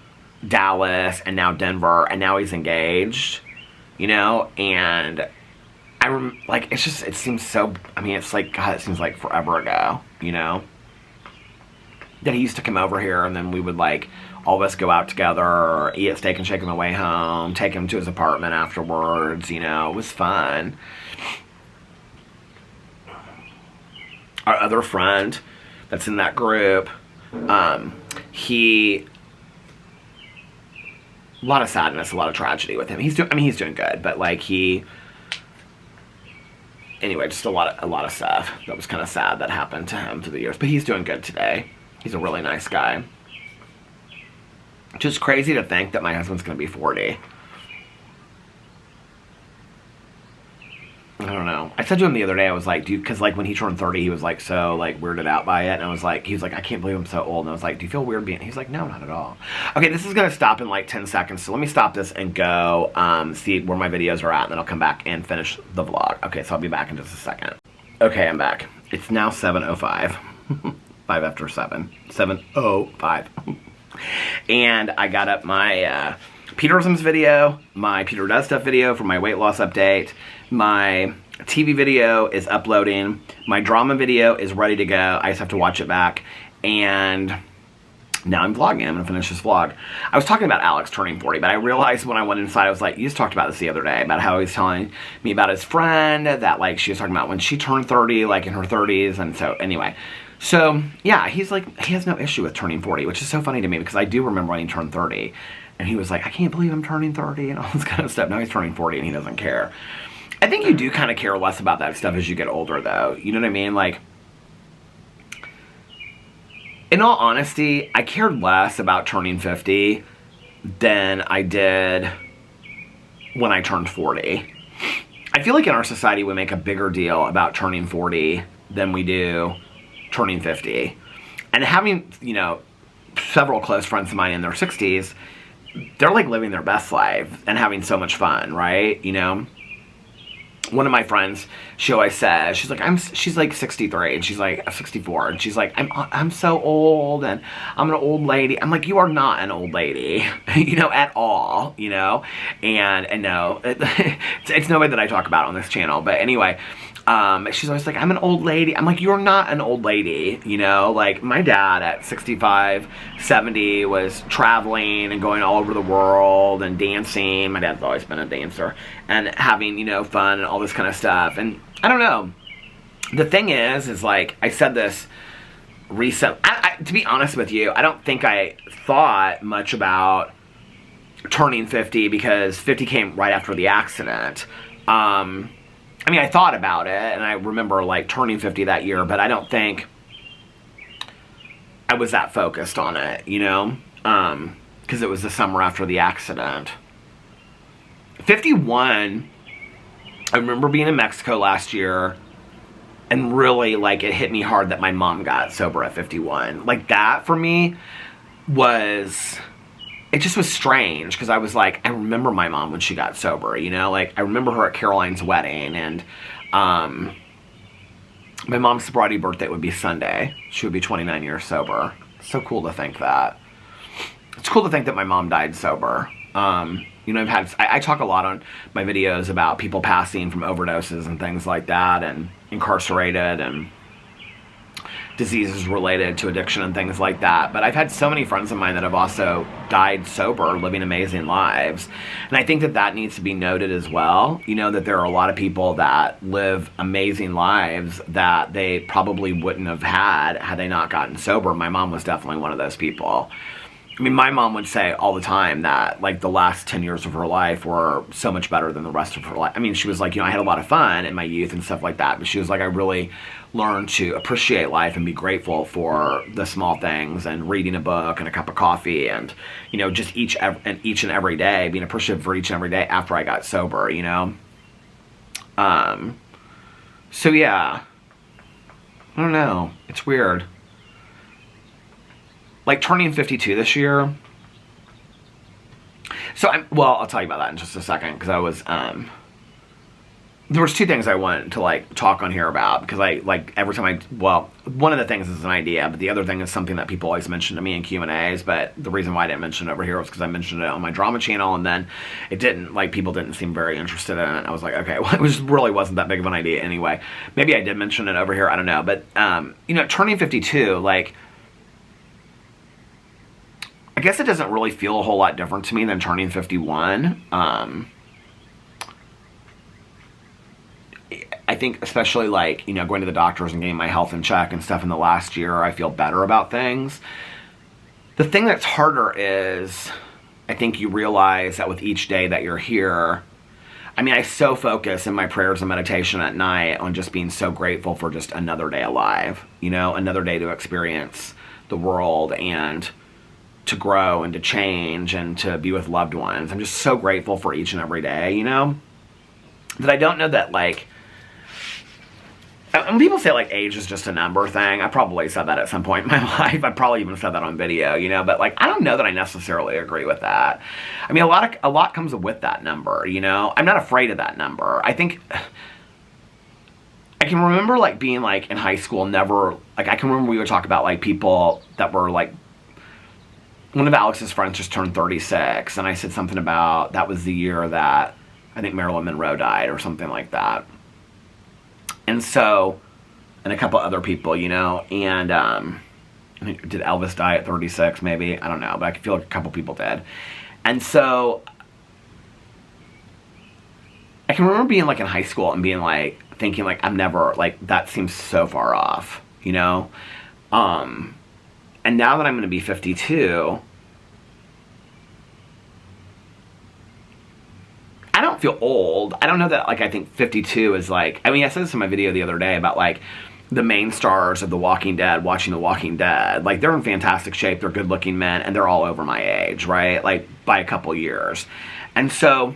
Dallas, and now Denver, and now he's engaged, you know, and it seems so, I mean, it's like, God, it seems like forever ago, you know, that he used to come over here, and then we would like, all of us go out together, eat at Steak and Shake on the way home, take him to his apartment afterwards, you know, it was fun. Our other friend that's in that group, a lot of sadness, a lot of tragedy with him. He's doing good, but like anyway, just a lot of stuff that was kind of sad that happened to him through the years. But he's doing good today. He's a really nice guy. Just crazy to think that my husband's going to be 40. I don't know. I said to him the other day, I was like, dude, because like when he turned 30, he was like so like weirded out by it, and I was like, he was like, I can't believe I'm so old, and I was like, do you feel weird being? He's like, no, not at all. Okay, this is gonna stop in like 10 seconds, so let me stop this and go see where my videos are at, and then I'll come back and finish the vlog. Okay, so I'll be back in just a second. Okay, I'm back. It's now 7:05, 5 after 7, 7:05, and I got up my Peterisms video, my Peter Does Stuff video for my weight loss update. My TV video is uploading. My drama video is ready to go. I just have to watch it back. And now I'm vlogging. I'm going to finish this vlog. I was talking about Alex turning 40, but I realized when I went inside, I was like, you just talked about this the other day, about how he was telling me about his friend, that like she was talking about when she turned 30, like in her 30s. And so anyway, so yeah, he's like, he has no issue with turning 40, which is so funny to me because I do remember when he turned 30. And he was like, I can't believe I'm turning 30 and all this kind of stuff. Now he's turning 40 and he doesn't care. I think you do kind of care less about that stuff as you get older, though. You know what I mean? Like, in all honesty, I cared less about turning 50 than I did when I turned 40. I feel like in our society we make a bigger deal about turning 40 than we do turning 50. And having, you know, several close friends of mine in their 60s, they're like living their best life and having so much fun, right? You know? One of my friends, she always says, she's like 63, and she's like 64, and she's like, I'm so old, and I'm an old lady. I'm like, you are not an old lady, you know, at all, you know, and no, it's no way that I talk about it on this channel, but anyway, she's always like, I'm an old lady. I'm like, you're not an old lady, you know, like my dad at 65, 70 was traveling and going all over the world and dancing. My dad's always been a dancer and having, you know, fun and all this kind of stuff. And I don't know. The thing is like, I said this recently, to be honest with you, I don't think I thought much about turning 50 because 50 came right after the accident. I mean, I thought about it, and I remember, like, turning 50 that year, but I don't think I was that focused on it, you know? Because it was the summer after the accident. 51, I remember being in Mexico last year, and really, like, it hit me hard that my mom got sober at 51. Like, that, for me, was... It just was strange, because I was like, I remember my mom when she got sober, you know? Like, I remember her at Caroline's wedding, and my mom's sobriety birthday would be Sunday. She would be 29 years sober. It's so cool to think that. It's cool to think that my mom died sober. You know, I talk a lot on my videos about people passing from overdoses and things like that, and incarcerated, and diseases related to addiction and things like that. But I've had so many friends of mine that have also died sober, living amazing lives. And I think that that needs to be noted as well. You know, that there are a lot of people that live amazing lives that they probably wouldn't have had they not gotten sober. My mom was definitely one of those people. I mean, my mom would say all the time that, like, the last 10 years of her life were so much better than the rest of her life. I mean, she was like, you know, I had a lot of fun in my youth and stuff like that, but she was like, I really learned to appreciate life and be grateful for the small things, and reading a book and a cup of coffee, and, you know, just each and every day, being appreciative for each and every day after I got sober, you know? So yeah. I don't know. It's weird. Like, turning 52 this year. So, I'll tell you about that in just a second, because I was, there was two things I wanted to, like, talk on here about, because every time one of the things is an idea, but the other thing is something that people always mention to me in Q&As, but the reason why I didn't mention it over here was because I mentioned it on my drama channel, and then it didn't, like, people didn't seem very interested in it. I was like, okay, well, it really wasn't that big of an idea anyway. Maybe I did mention it over here, I don't know, but, you know, turning 52, like, I guess it doesn't really feel a whole lot different to me than turning 51. I think especially, like, you know, going to the doctors and getting my health in check and stuff in the last year, I feel better about things. The thing that's harder is, I think you realize that with each day that you're here, I mean, I so focus in my prayers and meditation at night on just being so grateful for just another day alive, you know, another day to experience the world and to grow and to change and to be with loved ones. I'm just so grateful for each and every day, you know? That I don't know that, like, when people say, like, age is just a number thing, I probably said that at some point in my life. I probably even said that on video, you know, but, like, I don't know that I necessarily agree with that. I mean, a lot comes with that number, you know? I'm not afraid of that number. I think... I can remember, like, being, like, in high school, never... Like, I can remember we would talk about, like, people that were, like... One of Alex's friends just turned 36, and I said something about that was the year that I think Marilyn Monroe died or something like that. And so, and a couple other people, you know, and I think, did Elvis die at 36 maybe? I don't know, but I feel like a couple people did. And so, I can remember being, like, in high school and being, like, thinking, like, I'm never, like, that seems so far off, you know? And now that I'm going to be 52, I don't feel old. I don't know that, like, I think 52 is, like... I mean, I said this in my video the other day about, like, the main stars of The Walking Dead watching The Walking Dead. Like, they're in fantastic shape, they're good-looking men, and they're all over my age, right? Like, by a couple years. And so,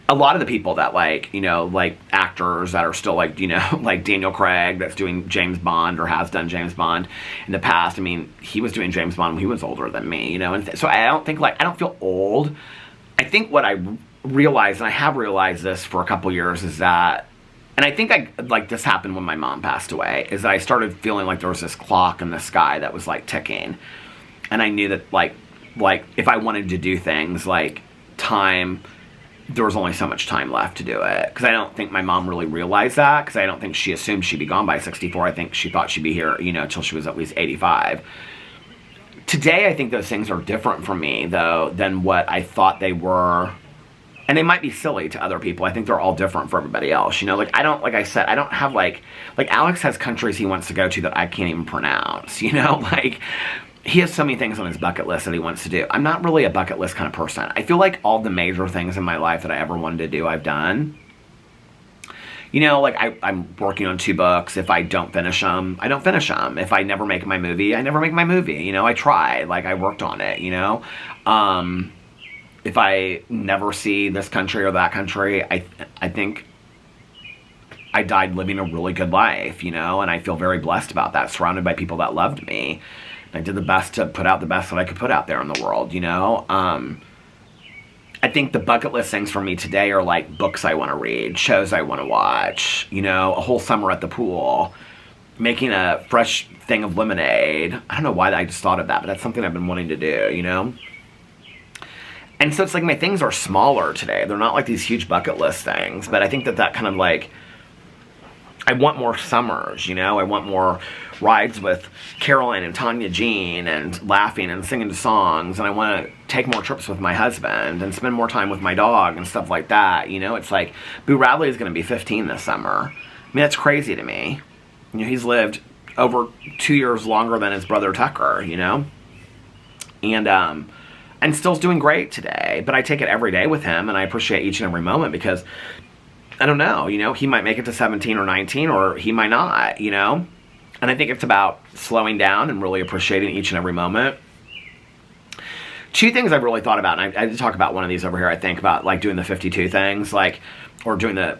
a lot of the people that, like, you know, like, actors that are still, like, you know, like Daniel Craig that's doing James Bond or has done James Bond in the past. I mean, he was doing James Bond when he was older than me, you know? And so I don't think, like, I don't feel old. I think what I realized, and I have realized this for a couple years, is that, and I think like this happened when my mom passed away, is that I started feeling like there was this clock in the sky that was, like, ticking. And I knew that, like if I wanted to do things, like, time, there was only so much time left to do it. Because I don't think my mom really realized that, because I don't think she assumed she'd be gone by 64. I think she thought she'd be here, you know, till she was at least 85. Today, I think those things are different for me, though, than what I thought they were. And they might be silly to other people. I think they're all different for everybody else. You know, like, I don't, like I said, I don't have, like Alex has countries he wants to go to that I can't even pronounce, you know? Like, he has so many things on his bucket list that he wants to do. I'm not really a bucket list kind of person. I feel like all the major things in my life that I ever wanted to do, I've done. You know, like, I'm working on 2 books. If I don't finish them, I don't finish them. If I never make my movie, I never make my movie. You know, I tried. Like, I worked on it, you know? If I never see this country or that country, I think I died living a really good life, you know? And I feel very blessed about that, surrounded by people that loved me. I did the best to put out the best that I could put out there in the world, you know? I think the bucket list things for me today are, like, books I want to read, shows I want to watch, you know, a whole summer at the pool, making a fresh thing of lemonade. I don't know why I just thought of that, but that's something I've been wanting to do, you know? And so it's like my things are smaller today. They're not like these huge bucket list things, but I think that kind of, like, I want more summers, you know? I want more rides with Caroline and Tanya Jean and laughing and singing songs, and I want to take more trips with my husband and spend more time with my dog and stuff like that, you know? It's like, Boo Radley is going to be 15 this summer. I mean, that's crazy to me. You know, he's lived over 2 years longer than his brother Tucker, you know? And still's doing great today, but I take it every day with him, and I appreciate each and every moment because, I don't know, you know, he might make it to 17 or 19, or he might not, you know? And I think it's about slowing down and really appreciating each and every moment. 2 things I've really thought about, and I did talk about one of these over here, I think, about, like, doing the 52 things, like, or doing the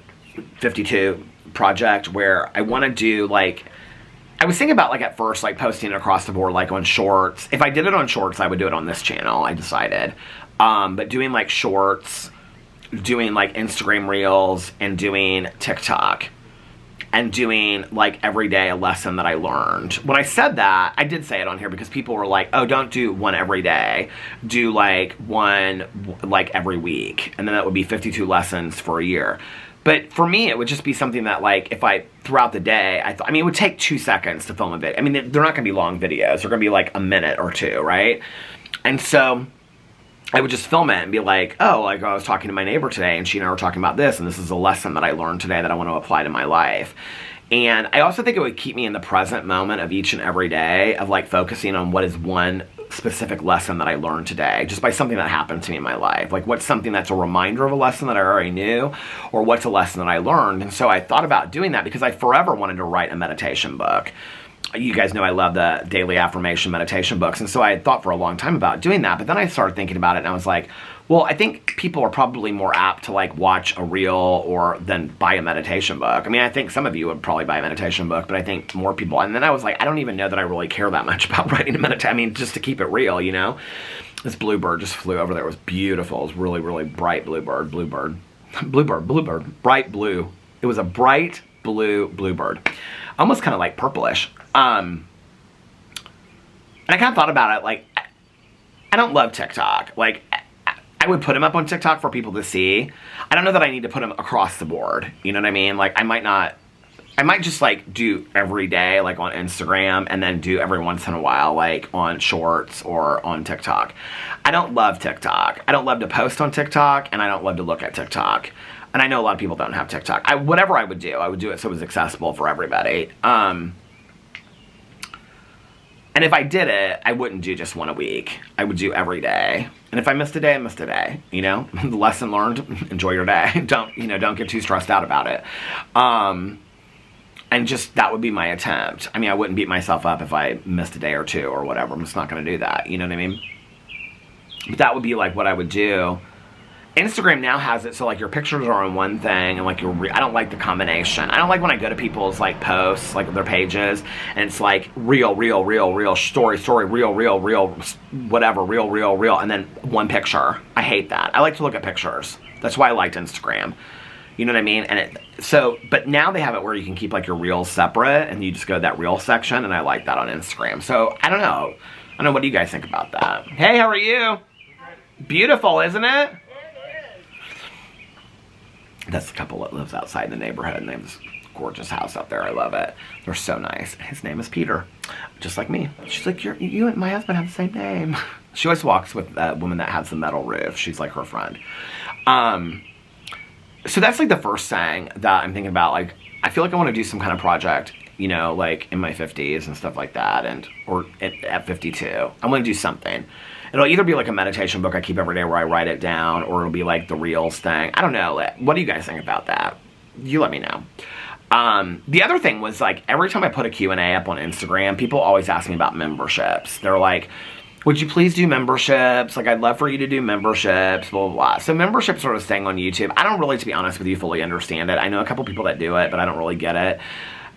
52 project, where I want to do, like, I was thinking about, like, at first, like, posting it across the board, like, on shorts. If I did it on shorts, I would do it on this channel, I decided. But doing, like, shorts, doing, like, Instagram Reels, and doing TikTok, and doing, like, every day a lesson that I learned. When I said that, I did say it on here because people were like, oh, don't do one every day. Do, like, one, like, every week. And then that would be 52 lessons for a year. But for me, it would just be something that, like, if I, throughout the day, I mean, it would take 2 seconds to film a video. I mean, they're not going to be long videos. They're going to be, like, a minute or 2, right? And so I would just film it and be like, oh, like, I was talking to my neighbor today, and she and I were talking about this, and this is a lesson that I learned today that I want to apply to my life. And I also think it would keep me in the present moment of each and every day, of, like, focusing on what is one specific lesson that I learned today, just by something that happened to me in my life. Like, what's something that's a reminder of a lesson that I already knew, or what's a lesson that I learned. And so I thought about doing that because I forever wanted to write a meditation book. you guys know I love the daily affirmation meditation books. And so I had thought for a long time about doing that. But then I started thinking about it and I was like, well, I think people are probably more apt to like watch a reel or than buy a meditation book. I mean, I think some of you would probably buy a meditation book, but I think more people, and then I was like, I don't even know that I really care that much about writing a meditation. I mean, just to keep it real, you know? This bluebird just flew over there. It was beautiful. It was really, really bright bluebird, bright blue. It was a bright bluebird. Almost kind of like purplish. And I kind of thought about it, like, I don't love TikTok. Like, I would put them up on TikTok for people to see. I don't know that I need to put them across the board. You know what I mean? Like, I might just, like, do every day, like, on Instagram, and then do every once in a while, like, on Shorts or on TikTok. I don't love TikTok. I don't love to post on TikTok, and I don't love to look at TikTok. And I know a lot of people don't have TikTok. Whatever I would do it so it was accessible for everybody. And if I did it, I wouldn't do just one a week. I would do every day. And if I missed a day, I missed a day. You know, the lesson learned: enjoy your day. Don't get too stressed out about it. And just that would be my attempt. I mean, I wouldn't beat myself up if I missed a day or two or whatever. I'm just not going to do that. You know what I mean? But that would be like what I would do. Instagram now has it so like your pictures are on one thing and like I don't like the combination. I don't like when I go to people's like posts, like their pages, and it's like reel, story, reel, whatever, reel, and then one picture. I hate that. I like to look at pictures. That's why I liked Instagram. You know what I mean? And but now they have it where you can keep like your reels separate and you just go to that reel section, and I like that on Instagram. So I don't know. What do you guys think about that? Hey, how are you? Beautiful, isn't it? That's the couple that lives outside the neighborhood, and they have this gorgeous house out there. I love it. They're so nice. His name is Peter, just like me. She's like, you and my husband have the same name. She always walks with that woman that has the metal roof. She's like her friend. So that's like the first thing that I'm thinking about. Like, I feel like I want to do some kind of project, you know, like in my 50s and stuff like that, or at 52. I want to do something. It'll either be like a meditation book I keep every day where I write it down, or it'll be like the Reels thing. I don't know. What do you guys think about that? You let me know. The other thing was, like, every time I put a Q&A up on Instagram, people always ask me about memberships. They're like, would you please do memberships? Like, I'd love for you to do memberships, blah, blah, blah. So membership sort of thing on YouTube, I don't really, to be honest with you, fully understand it. I know a couple people that do it, but I don't really get it.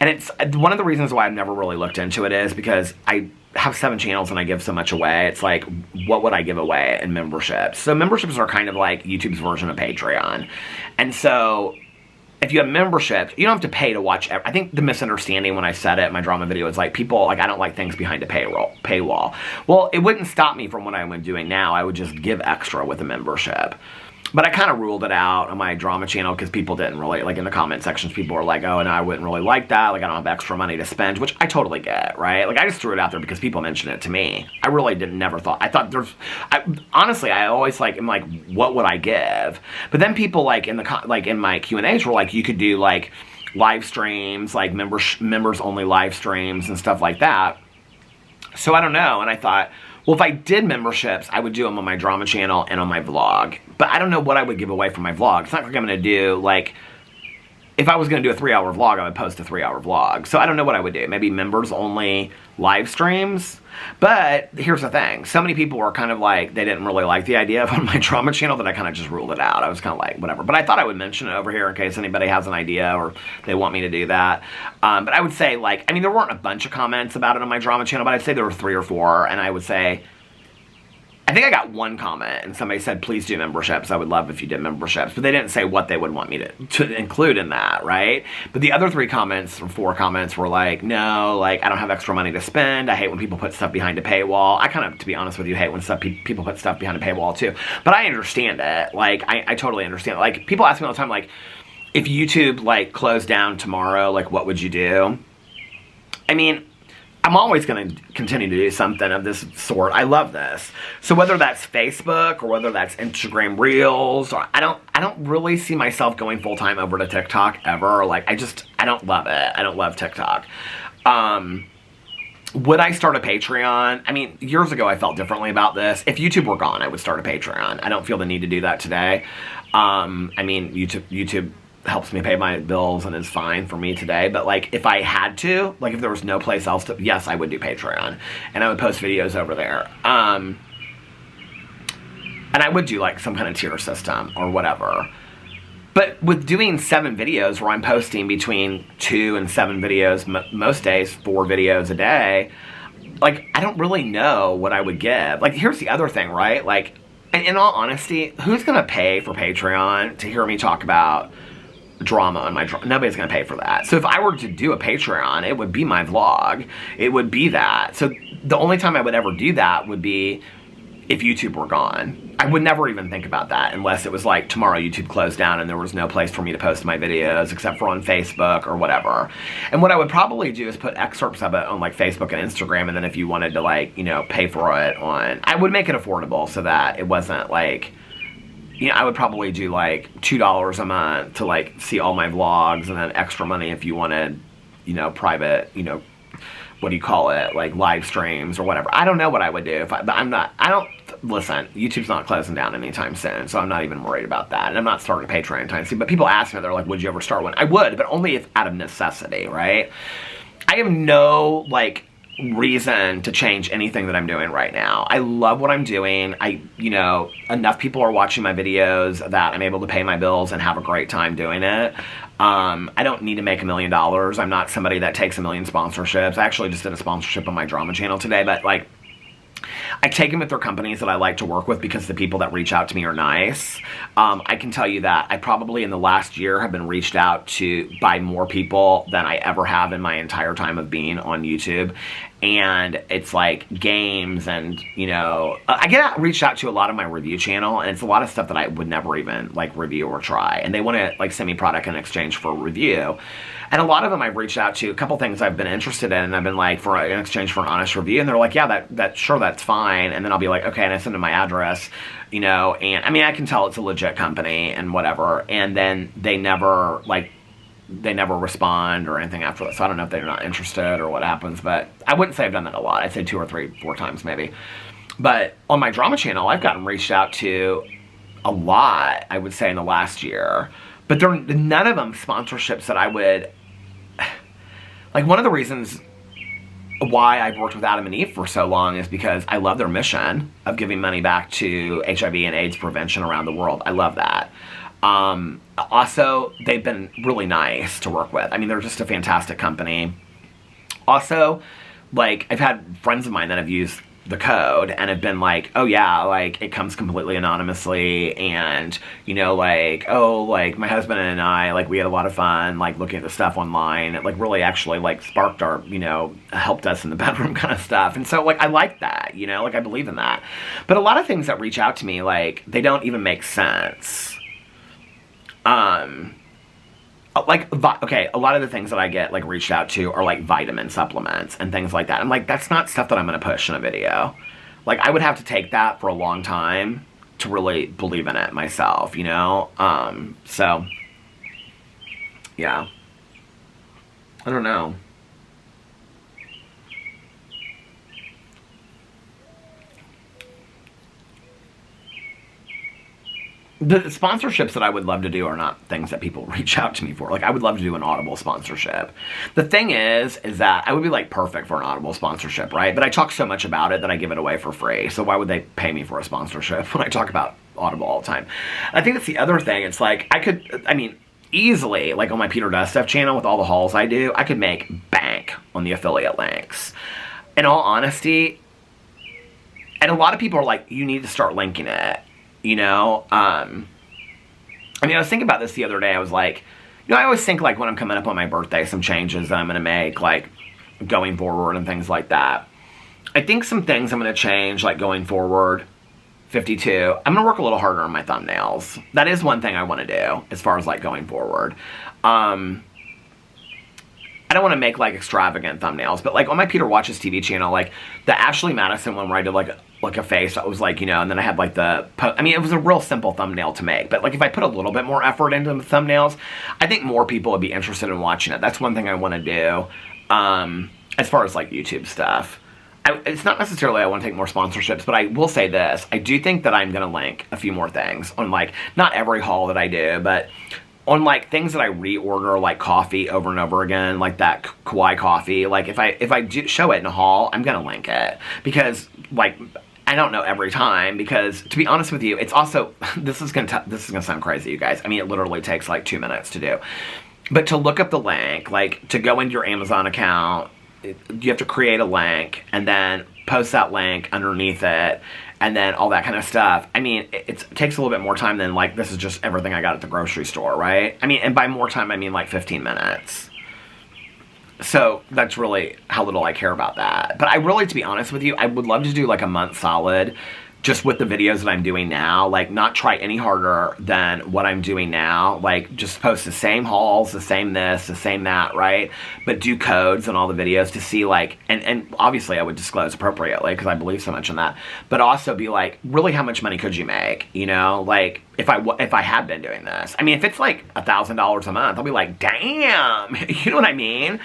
And it's one of the reasons why I've never really looked into it is because I have 7 channels and I give so much away. It's like, what would I give away in memberships? So memberships are kind of like YouTube's version of Patreon. And so if you have memberships, you don't have to pay to watch. I think the misunderstanding when I said it in my drama video is like, people, like, I don't like things behind a paywall. Well, it wouldn't stop me from what I'm doing now. I would just give extra with a membership. But I kind of ruled it out on my drama channel because people didn't really, like, in the comment sections, people were like, oh, no, I wouldn't really like that. Like, I don't have extra money to spend, which I totally get, right? Like, I just threw it out there because people mentioned it to me. I really never thought, honestly, I always, like, am like, what would I give? But then people, like, in my Q&As were like, you could do, like, live streams, like, members-only live streams and stuff like that. So I don't know, and I thought, well, if I did memberships, I would do them on my drama channel and on my vlog. But I don't know what I would give away from my vlog. It's not like I'm going to do, like, if I was going to do a 3-hour vlog, I would post a 3-hour vlog. So I don't know what I would do. Maybe members-only live streams. But here's the thing. So many people were kind of like, they didn't really like the idea of on my drama channel that I kind of just ruled it out. I was kind of like, whatever. But I thought I would mention it over here in case anybody has an idea or they want me to do that. But I would say, like, I mean, there weren't a bunch of comments about it on my drama channel, but I'd say there were 3 or 4. And I would say, I think I got one comment and somebody said, please do memberships. I would love if you did memberships. But they didn't say what they would want me to include in that, right? But the other 3 comments, or 4 comments, were like, no, like, I don't have extra money to spend. I hate when people put stuff behind a paywall. I kind of, to be honest with you, hate when people put stuff behind a paywall too. But I understand it. Like, I totally understand it. Like, people ask me all the time, like, if YouTube, like, closed down tomorrow, like, what would you do? I mean, I'm always going to continue to do something of this sort. I love this. So whether that's Facebook or whether that's Instagram Reels, or I don't really see myself going full-time over to TikTok ever. Like, I don't love it. I don't love TikTok. Would I start a Patreon? I mean, years ago I felt differently about this. If YouTube were gone, I would start a Patreon. I don't feel the need to do that today. I mean, YouTube helps me pay my bills and is fine for me today. But like if I had to, like if there was no place else to, yes, I would do Patreon and I would post videos over there. And I would do like some kind of tier system or whatever. But with doing 7 videos where I'm posting between 2 and 7 videos, most days 4 videos a day, like I don't really know what I would give. Like here's the other thing, right? Like in all honesty, who's gonna pay for Patreon to hear me talk about drama on my drama? Nobody's gonna pay for that. So if I were to do a Patreon, it would be my vlog. It would be that. So the only time I would ever do that would be if YouTube were gone. I would never even think about that unless it was like tomorrow YouTube closed down and there was no place for me to post my videos except for on Facebook or whatever. And what I would probably do is put excerpts of it on like Facebook and Instagram, and then if you wanted to like, you know, pay for it on, I would make it affordable so that it wasn't like, you know, I would probably do like $2 a month to like see all my vlogs, and then extra money if you wanted, you know, private, you know, what do you call it, like live streams or whatever. I don't know what I would do if but listen, YouTube's not closing down anytime soon, so I'm not even worried about that. And I'm not starting a Patreon anytime soon. But people ask me, they're like, would you ever start one? I would, but only if out of necessity, right? I have no, like, reason to change anything that I'm doing right now. I love what I'm doing. You know, enough people are watching my videos that I'm able to pay my bills and have a great time doing it. I don't need to make $1 million. I'm not somebody that takes 1 million sponsorships. I actually just did a sponsorship on my drama channel today, but like, I take them if they're companies that I like to work with because the people that reach out to me are nice. I can tell you that I probably in the last year have been reached out to by more people than I ever have in my entire time of being on YouTube. And it's like games and, you know, I get reached out to a lot of my review channel, and it's a lot of stuff that I would never even like review or try. And they want to like send me product in exchange for a review. And a lot of them I've reached out to, a couple things I've been interested in, and I've been like, in exchange for an honest review, and they're like, yeah, that's fine. And then I'll be like, okay, and I send them my address, you know, and I mean, I can tell it's a legit company and whatever, and then they never respond or anything after that. So I don't know if they're not interested or what happens, but I wouldn't say I've done that a lot. I'd say 2 or 3, 4 times maybe. But on my drama channel, I've gotten reached out to a lot, I would say, in the last year. But they're none of them sponsorships that I would, like, one of the reasons why I've worked with Adam and Eve for so long is because I love their mission of giving money back to HIV and AIDS prevention around the world. I love that. Also, they've been really nice to work with. I mean, they're just a fantastic company. Also, like, I've had friends of mine that have used the code and have been like, oh yeah, like, it comes completely anonymously, and, you know, like, oh, like, my husband and I, like, we had a lot of fun, like, looking at the stuff online. It, like, really actually, like, sparked our, you know, helped us in the bedroom kind of stuff. And so, like, I like that, you know, like, I believe in that. But a lot of things that reach out to me, like, they don't even make sense. Like, okay, a lot of the things that I get, like, reached out to are, like, vitamin supplements and things like that. I'm like, that's not stuff that I'm going to push in a video. Like, I would have to take that for a long time to really believe in it myself, you know? So, yeah. I don't know. The sponsorships that I would love to do are not things that people reach out to me for. Like, I would love to do an Audible sponsorship. The thing is that I would be, like, perfect for an Audible sponsorship, right? But I talk so much about it that I give it away for free. So why would they pay me for a sponsorship when I talk about Audible all the time? I think that's the other thing. It's like, I mean, easily, like, on my Peter Does Stuff channel with all the hauls I do, I could make bank on the affiliate links. In all honesty, and a lot of people are like, you need to start linking it. You know, I mean, I was thinking about this the other day. I was like, you know, I always think, like, when I'm coming up on my birthday, some changes that I'm going to make, like, going forward and things like that. I think some things I'm going to change, like, going forward, 52, I'm going to work a little harder on my thumbnails. That is one thing I want to do as far as, like, going forward. I don't want to make, like, extravagant thumbnails, but, like, on my Peter Watches TV channel, like, the Ashley Madison one where I did, like a face, I was like, you know, and then I had, like, I mean, it was a real simple thumbnail to make, but, like, if I put a little bit more effort into the thumbnails, I think more people would be interested in watching it. That's one thing I want to do, as far as, like, YouTube stuff. It's not necessarily I want to take more sponsorships, but I will say this. I do think that I'm going to link a few more things on, like, not every haul that I do, but on like things that I reorder, like coffee over and over again, like that Kauai coffee, like if I do show it in a haul, I'm gonna link it, because like I don't know every time, because to be honest with you, it's also this is gonna sound crazy, you guys. I mean, it literally takes like 2 minutes to do, but to look up the link, like to go into your Amazon account, you have to create a link and then post that link underneath it, and then all that kind of stuff. I mean, it takes a little bit more time than like, this is just everything I got at the grocery store, right? I mean, and by more time, I mean like 15 minutes. So that's really how little I care about that. But I really, to be honest with you, I would love to do like a month solid just with the videos that I'm doing now, like not try any harder than what I'm doing now, like just post the same hauls, the same this, the same that, right? But do codes on all the videos to see like, and obviously I would disclose appropriately because I believe so much in that, but also be like, really how much money could you make, you know? Like if I had been doing this, I mean, if it's like $1,000 a month, I'll be like, damn, you know what I mean?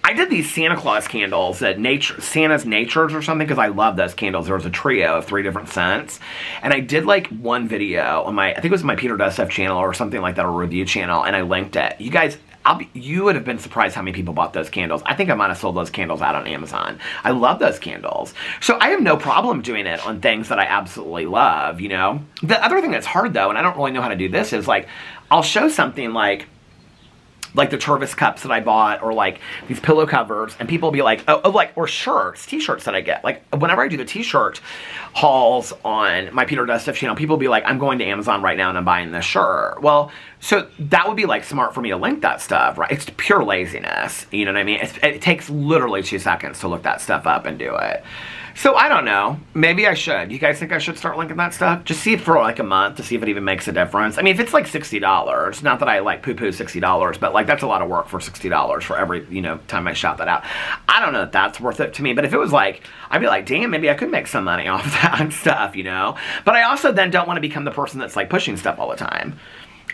I did these Santa Claus candles at Santa's Natures or something, because I love those candles. There was a trio of 3 different scents. And I did like one video on I think it was my Peter Does Stuff channel or something like that, a review channel, and I linked it. You guys, you would have been surprised how many people bought those candles. I think I might have sold those candles out on Amazon. I love those candles. So I have no problem doing it on things that I absolutely love, you know? The other thing that's hard though, and I don't really know how to do this, is like, I'll show something like the Tervis cups that I bought, or like these pillow covers, and people will be like, oh, like, or shirts, t-shirts that I get. Like whenever I do the t-shirt hauls on my Peter Does Stuff channel, people will be like, I'm going to Amazon right now and I'm buying this shirt. Well, so that would be like smart for me to link that stuff, right? It's pure laziness, you know what I mean? It takes literally 2 seconds to look that stuff up and do it. So I don't know. Maybe I should. You guys think I should start linking that stuff? Just see it for like a month to see if it even makes a difference. I mean, if it's like $60, not that I like poo-poo $60, but like that's a lot of work for $60 for every, you know, time I shout that out. I don't know if that's worth it to me, but if it was like, I'd be like, damn, maybe I could make some money off that and stuff, you know? But I also then don't want to become the person that's like pushing stuff all the time.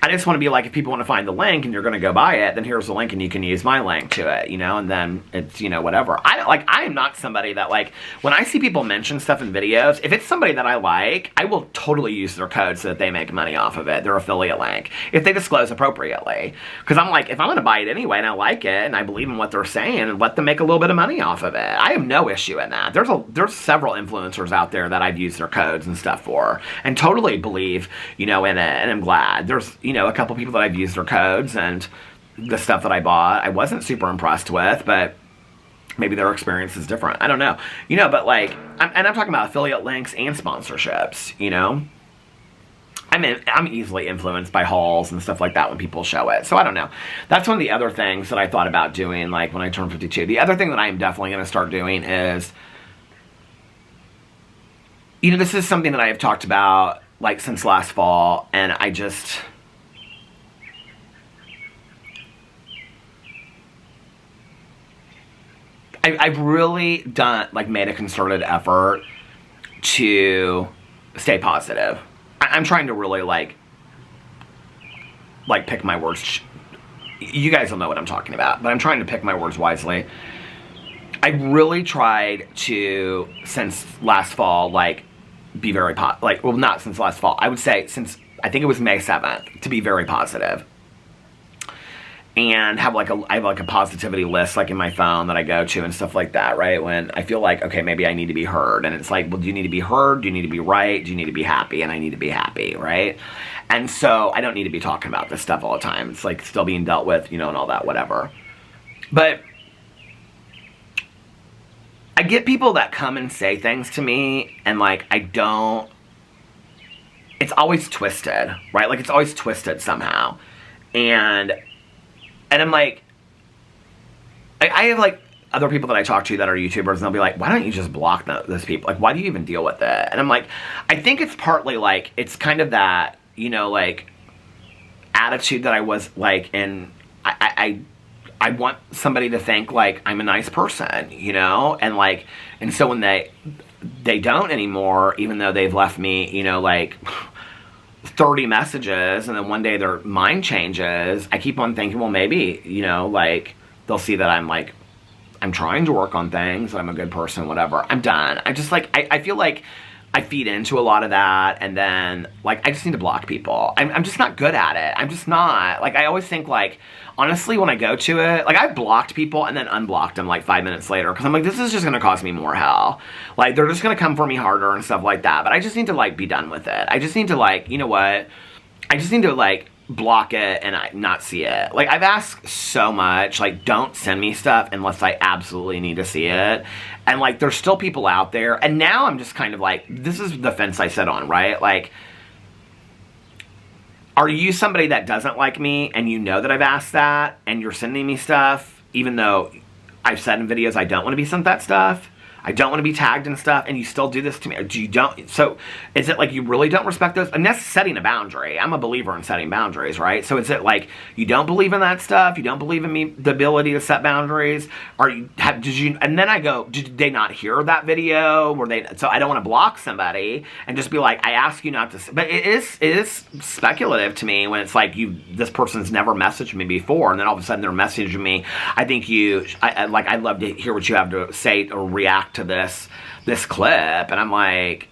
I just want to be like, if people want to find the link and you're going to go buy it, then here's the link and you can use my link to it, you know, and then it's, you know, whatever. I am not somebody that like, when I see people mention stuff in videos, if it's somebody that I like, I will totally use their code so that they make money off of it, their affiliate link, if they disclose appropriately. Because I'm like, if I'm going to buy it anyway and I like it and I believe in what they're saying, let them make a little bit of money off of it. I have no issue in that. There's several influencers out there that I've used their codes and stuff for and totally believe, you know, in it, and I'm glad. There's, you know, a couple people that I've used their codes, and the stuff that I bought I wasn't super impressed with, but maybe their experience is different. I don't know, you know, but like, I'm talking about affiliate links and sponsorships, you know. I'm easily influenced by hauls and stuff like that when people show it. So I don't know. That's one of the other things that I thought about doing, like when I turned 52. The other thing that I am definitely going to start doing is, you know, this is something that I have talked about like since last fall, and I've really made a concerted effort to stay positive. I'm trying to really like pick my words. You guys will know what I'm talking about, but I'm trying to pick my words wisely. I really tried to, since last fall, like be very well, not since last fall. I would say since I think it was May 7th, to be very positive. And I have like a positivity list like in my phone that I go to and stuff like that, right? When I feel like, okay, maybe I need to be heard. And it's like, well, do you need to be heard? Do you need to be right? Do you need to be happy? And I need to be happy, right? And so I don't need to be talking about this stuff all the time. It's like still being dealt with, you know, and all that, whatever. But I get people that come and say things to me, and like, it's always twisted, right? Like it's always twisted somehow. And I'm like, I have like other people that I talk to that are YouTubers, and they'll be like, why don't you just block those people? Like, why do you even deal with it? And I'm like, I think it's partly like, it's kind of that, you know, like attitude that I was like in, I want somebody to think like I'm a nice person, you know? And like, and so when they don't anymore, even though they've left me, you know, like 30 messages, and then one day their mind changes, I keep on thinking, well, maybe, you know, like they'll see that I'm trying to work on things, that I'm a good person, whatever. I'm done. I just like, I feel like I feed into a lot of that, and then, like, I just need to block people. I'm just not good at it. I'm just not. Like, I always think, like, honestly, when I go to it, like, I've blocked people and then unblocked them, like, 5 minutes later, because I'm like, this is just gonna cause me more hell. Like, they're just gonna come for me harder and stuff like that, but I just need to, like, be done with it. I just need to, like, you know what? I just need to, like, block it and not see it. Like, I've asked so much, like, don't send me stuff unless I absolutely need to see it. And, like, there's still people out there, and now I'm just kind of like, this is the fence I sit on, right? Like, are you somebody that doesn't like me, and you know that I've asked that, and you're sending me stuff, even though I've said in videos I don't want to be sent that stuff? I don't want to be tagged and stuff, and you still do this to me. Do you don't? So is it like you really don't respect those? And that's setting a boundary. I'm a believer in setting boundaries, right? So is it like you don't believe in that stuff? You don't believe in me, the ability to set boundaries? Or did you? And then I go, did they not hear that video? Were they? So I don't want to block somebody and just be like, I ask you not to. But it is speculative to me when it's like this person's never messaged me before, and then all of a sudden they're messaging me. I think I'd love to hear what you have to say or react to this clip, and I'm like,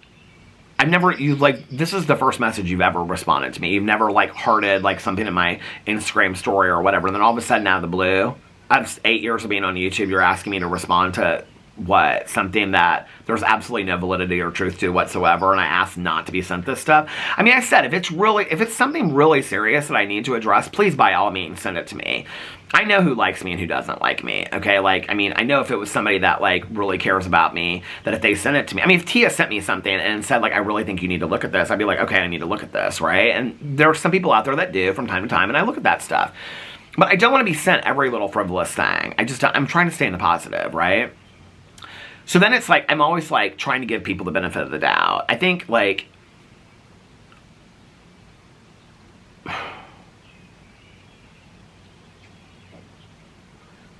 this is the first message you've ever responded to me. You've never, like, hearted, like, something in my Instagram story or whatever, and then all of a sudden, out of the blue, out of 8 years of being on YouTube, you're asking me to respond to what? Something that there's absolutely no validity or truth to whatsoever, and I asked not to be sent this stuff. I mean, I said, if it's something really serious that I need to address, please, by all means, send it to me. I know who likes me and who doesn't like me, okay? Like, I mean, I know if it was somebody that, like, really cares about me, that if they sent it to me, I mean, if Tia sent me something and said, like, I really think you need to look at this, I'd be like, okay, I need to look at this, right? And there are some people out there that do from time to time, and I look at that stuff. But I don't want to be sent every little frivolous thing. I'm trying to stay in the positive, right? So then it's like, I'm always, like, trying to give people the benefit of the doubt. I think, like,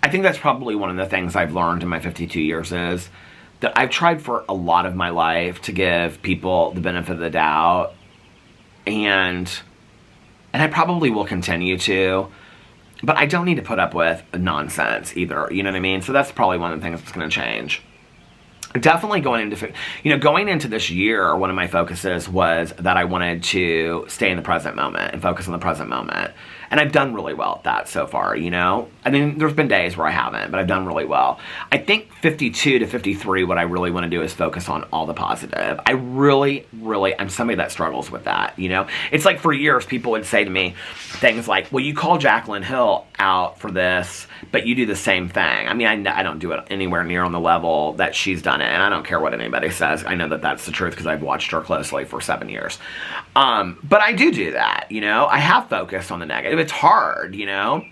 I think that's probably one of the things I've learned in my 52 years is that I've tried for a lot of my life to give people the benefit of the doubt, and I probably will continue to, but I don't need to put up with nonsense either, you know what I mean? So that's probably one of the things that's going to change. Definitely going into this year, one of my focuses was that I wanted to stay in the present moment and focus on the present moment. And I've done really well at that so far, you know? I mean, there's been days where I haven't, but I've done really well. I think 52 to 53, what I really want to do is focus on all the positive. I'm somebody that struggles with that, you know? It's like for years, people would say to me things like, well, you call Jaclyn Hill out for this, but you do the same thing. I mean, I don't do it anywhere near on the level that she's done it, and I don't care what anybody says. I know that that's the truth because I've watched her closely for 7 years. But I do that, you know? I have focused on the negative. It's hard, you know?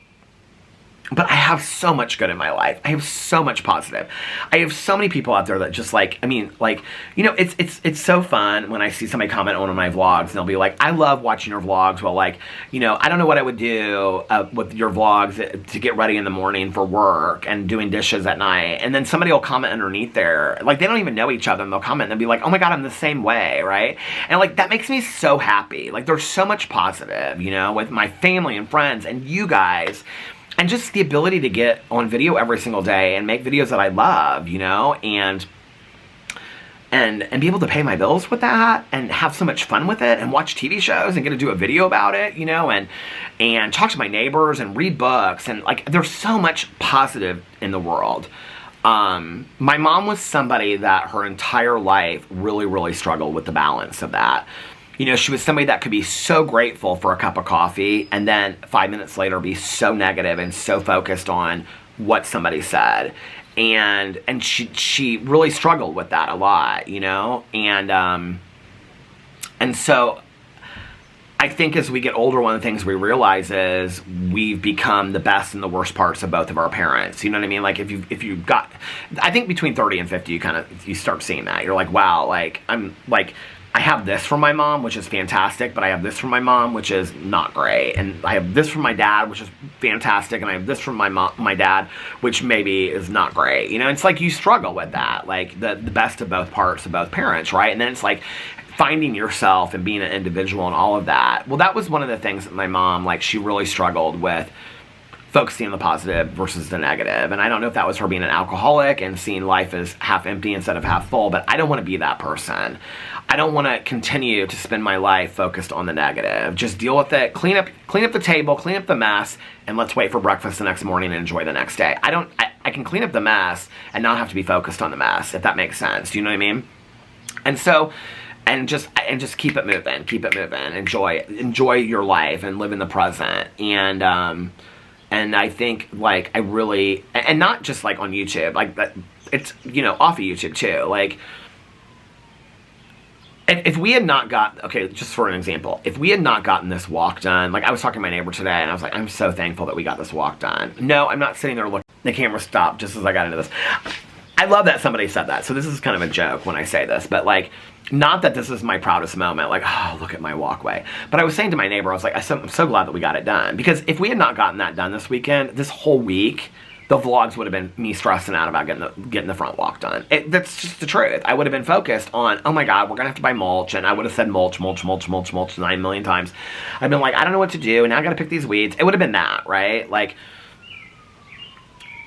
But I have so much good in my life. I have so much positive. I have so many people out there that just like, I mean, like, you know, it's so fun when I see somebody comment on one of my vlogs and they'll be like, I love watching your vlogs. Well, like, you know, I don't know what I would do with your vlogs to get ready in the morning for work and doing dishes at night. And then somebody will comment underneath there. Like, they don't even know each other and they'll comment and they'll be like, oh my God, I'm the same way, right? And like, that makes me so happy. Like, there's so much positive, you know, with my family and friends and you guys. And just the ability to get on video every single day and make videos that I love, you know, and be able to pay my bills with that and have so much fun with it and watch TV shows and get to do a video about it, you know, and talk to my neighbors and read books. And like, there's so much positive in the world. My mom was somebody that her entire life really, really struggled with the balance of that. You know, she was somebody that could be so grateful for a cup of coffee and then 5 minutes later be so negative and so focused on what somebody said. And she really struggled with that a lot, you know? And so I think as we get older, one of the things we realize is we've become the best and the worst parts of both of our parents. You know what I mean? Like if you've got, I think between 30 and 50, you start seeing that. You're like, wow, like I have this from my mom, which is fantastic, but I have this from my mom, which is not great. And I have this from my dad, which is fantastic, and I have this from my dad, which maybe is not great. You know, it's like you struggle with that, like the best of both parts of both parents, right? And then it's like finding yourself and being an individual and all of that. Well, that was one of the things that my mom, like, she really struggled with focusing on the positive versus the negative. And I don't know if that was her being an alcoholic and seeing life as half empty instead of half full, but I don't want to be that person. I don't want to continue to spend my life focused on the negative. Just deal with it, clean up the table, clean up the mess, and let's wait for breakfast the next morning and enjoy the next day. I can clean up the mess and not have to be focused on the mess, if that makes sense. Do you know what I mean? And so, and just keep it moving, enjoy your life and live in the present. And I think, like, I really, and not just, like, on YouTube, like, it's, you know, off of YouTube, too. Like, if we had not got, okay, just for an example, if we had not gotten this walk done, like, I was talking to my neighbor today, and I was like, I'm so thankful that we got this walk done. No, I'm not sitting there looking, the camera stopped just as I got into this. I love that somebody said that, so this is kind of a joke when I say this, but, like, not that this is my proudest moment, like, oh, look at my walkway. But I was saying to my neighbor, I was like, I'm so glad that we got it done. Because if we had not gotten that done this weekend, this whole week, the vlogs would have been me stressing out about getting the front walk done. That's just the truth. I would have been focused on, oh my God, we're going to have to buy mulch. And I would have said mulch 9 million times. I've been like, I don't know what to do. And now I got to pick these weeds. It would have been that, right? Like,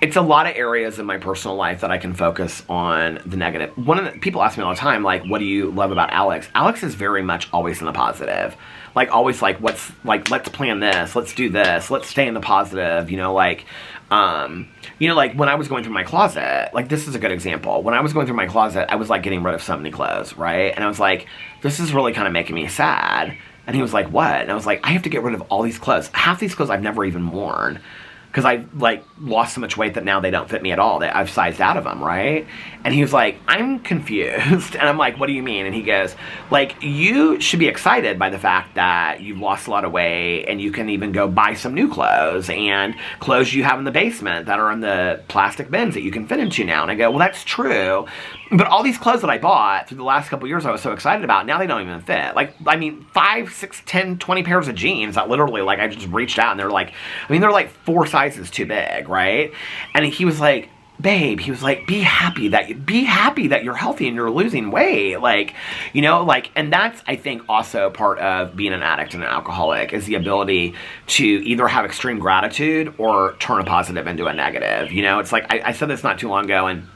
it's a lot of areas in my personal life that I can focus on the negative. People ask me all the time, like, what do you love about Alex? Alex is very much always in the positive. Like, always like, let's plan this, let's do this, let's stay in the positive, you know, like when I was going through my closet, like, this is a good example. When I was going through my closet, I was, like, getting rid of so many clothes, right? And I was like, this is really kind of making me sad. And he was like, what? And I was like, I have to get rid of all these clothes. Half these clothes I've never even worn. Because I, like, lost so much weight that now they don't fit me at all. I've sized out of them, right? And he was like, I'm confused. And I'm like, what do you mean? And he goes, like, you should be excited by the fact that you've lost a lot of weight and you can even go buy some new clothes and clothes you have in the basement that are in the plastic bins that you can fit into now. And I go, well, that's true. But all these clothes that I bought through the last couple of years I was so excited about, now they don't even fit. Like, I mean, 5, 6, 10, 20 pairs of jeans that literally, like, I just reached out and they're like, I mean, they're like 4 sizes too big, right? And he was like, babe, he was like, be happy that you're healthy and you're losing weight. Like, you know, like, and that's, I think, also part of being an addict and an alcoholic, is the ability to either have extreme gratitude or turn a positive into a negative. You know, it's like, I said this not too long ago, and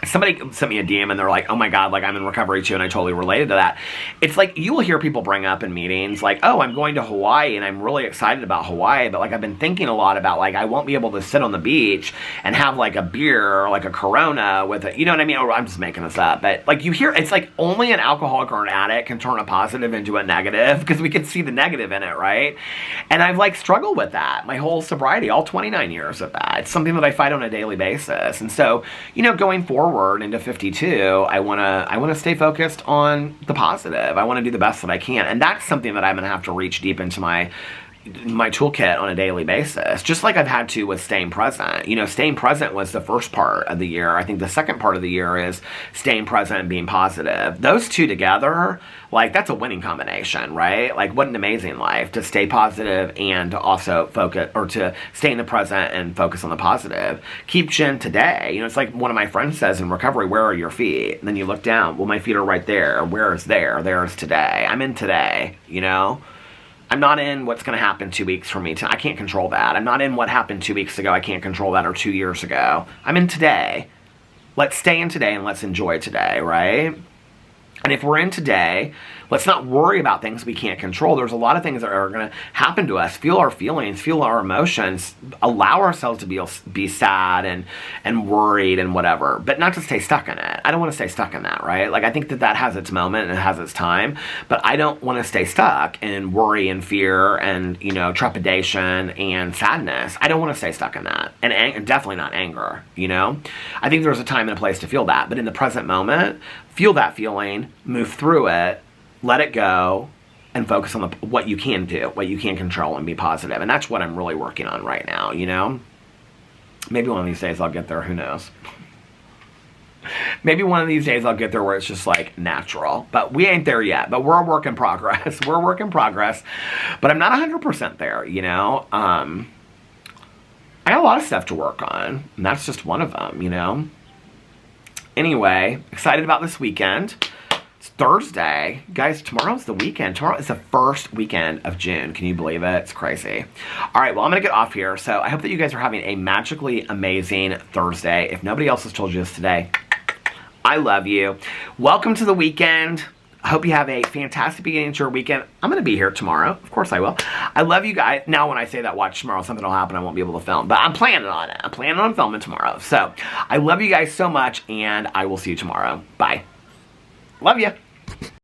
somebody sent me a DM and they're like, oh my God, like, I'm in recovery too, and I totally related to that. It's like, you will hear people bring up in meetings, like, oh, I'm going to Hawaii and I'm really excited about Hawaii, but, like, I've been thinking a lot about, like, I won't be able to sit on the beach and have, like, a beer or, like, a Corona with it, you know what I mean? Or I'm just making this up, but, like, you hear, it's like only an alcoholic or an addict can turn a positive into a negative, because we can see the negative in it, right? And I've, like, struggled with that my whole sobriety, all 29 years of that. It's something that I fight on a daily basis. And so, you know, going forward into 52, I want to stay focused on the positive. I want to do the best that I can, and that's something that I'm going to have to reach deep into my toolkit on a daily basis, just like I've had to with staying present. You know, staying present was the first part of the year. I think the second part of the year is staying present and being positive. Those two together, like, that's a winning combination, right? Like, what an amazing life to stay positive and to also focus, or to stay in the present and focus on the positive. Keeps you in today. You know, it's like one of my friends says in recovery, where are your feet? And then you look down, well, my feet are right there. Where is there? There is today. I'm in today, you know? I'm not in what's going to happen 2 weeks from me. I can't control that. I'm not in what happened 2 weeks ago. I can't control that, or 2 years ago. I'm in today. Let's stay in today and let's enjoy today, right? And if we're in today, let's not worry about things we can't control. There's a lot of things that are going to happen to us. Feel our feelings, feel our emotions, allow ourselves to be sad and worried and whatever, but not to stay stuck in it. I don't want to stay stuck in that, right? Like, I think that has its moment and it has its time, but I don't want to stay stuck in worry and fear and, you know, trepidation and sadness. I don't want to stay stuck in that. And definitely not anger, you know? I think there's a time and a place to feel that, but in the present moment, feel that feeling, move through it, let it go, and focus on what you can do, what you can control, and be positive. And that's what I'm really working on right now, you know? Maybe one of these days I'll get there, who knows? Maybe one of these days I'll get there where it's just, like, natural. But we ain't there yet. But we're a work in progress. We're a work in progress. But I'm not 100% there, you know? I got a lot of stuff to work on, and that's just one of them, you know? Anyway, excited about this weekend. It's Thursday. Guys, tomorrow's the weekend. Tomorrow is the first weekend of June. Can you believe it? It's crazy. All right, well, I'm going to get off here. So I hope that you guys are having a magically amazing Thursday. If nobody else has told you this today, I love you. Welcome to the weekend. I hope you have a fantastic beginning to your weekend. I'm going to be here tomorrow. Of course I will. I love you guys. Now when I say that, watch tomorrow, something will happen. I won't be able to film. But I'm planning on it. I'm planning on filming tomorrow. So I love you guys so much, and I will see you tomorrow. Bye. Love you.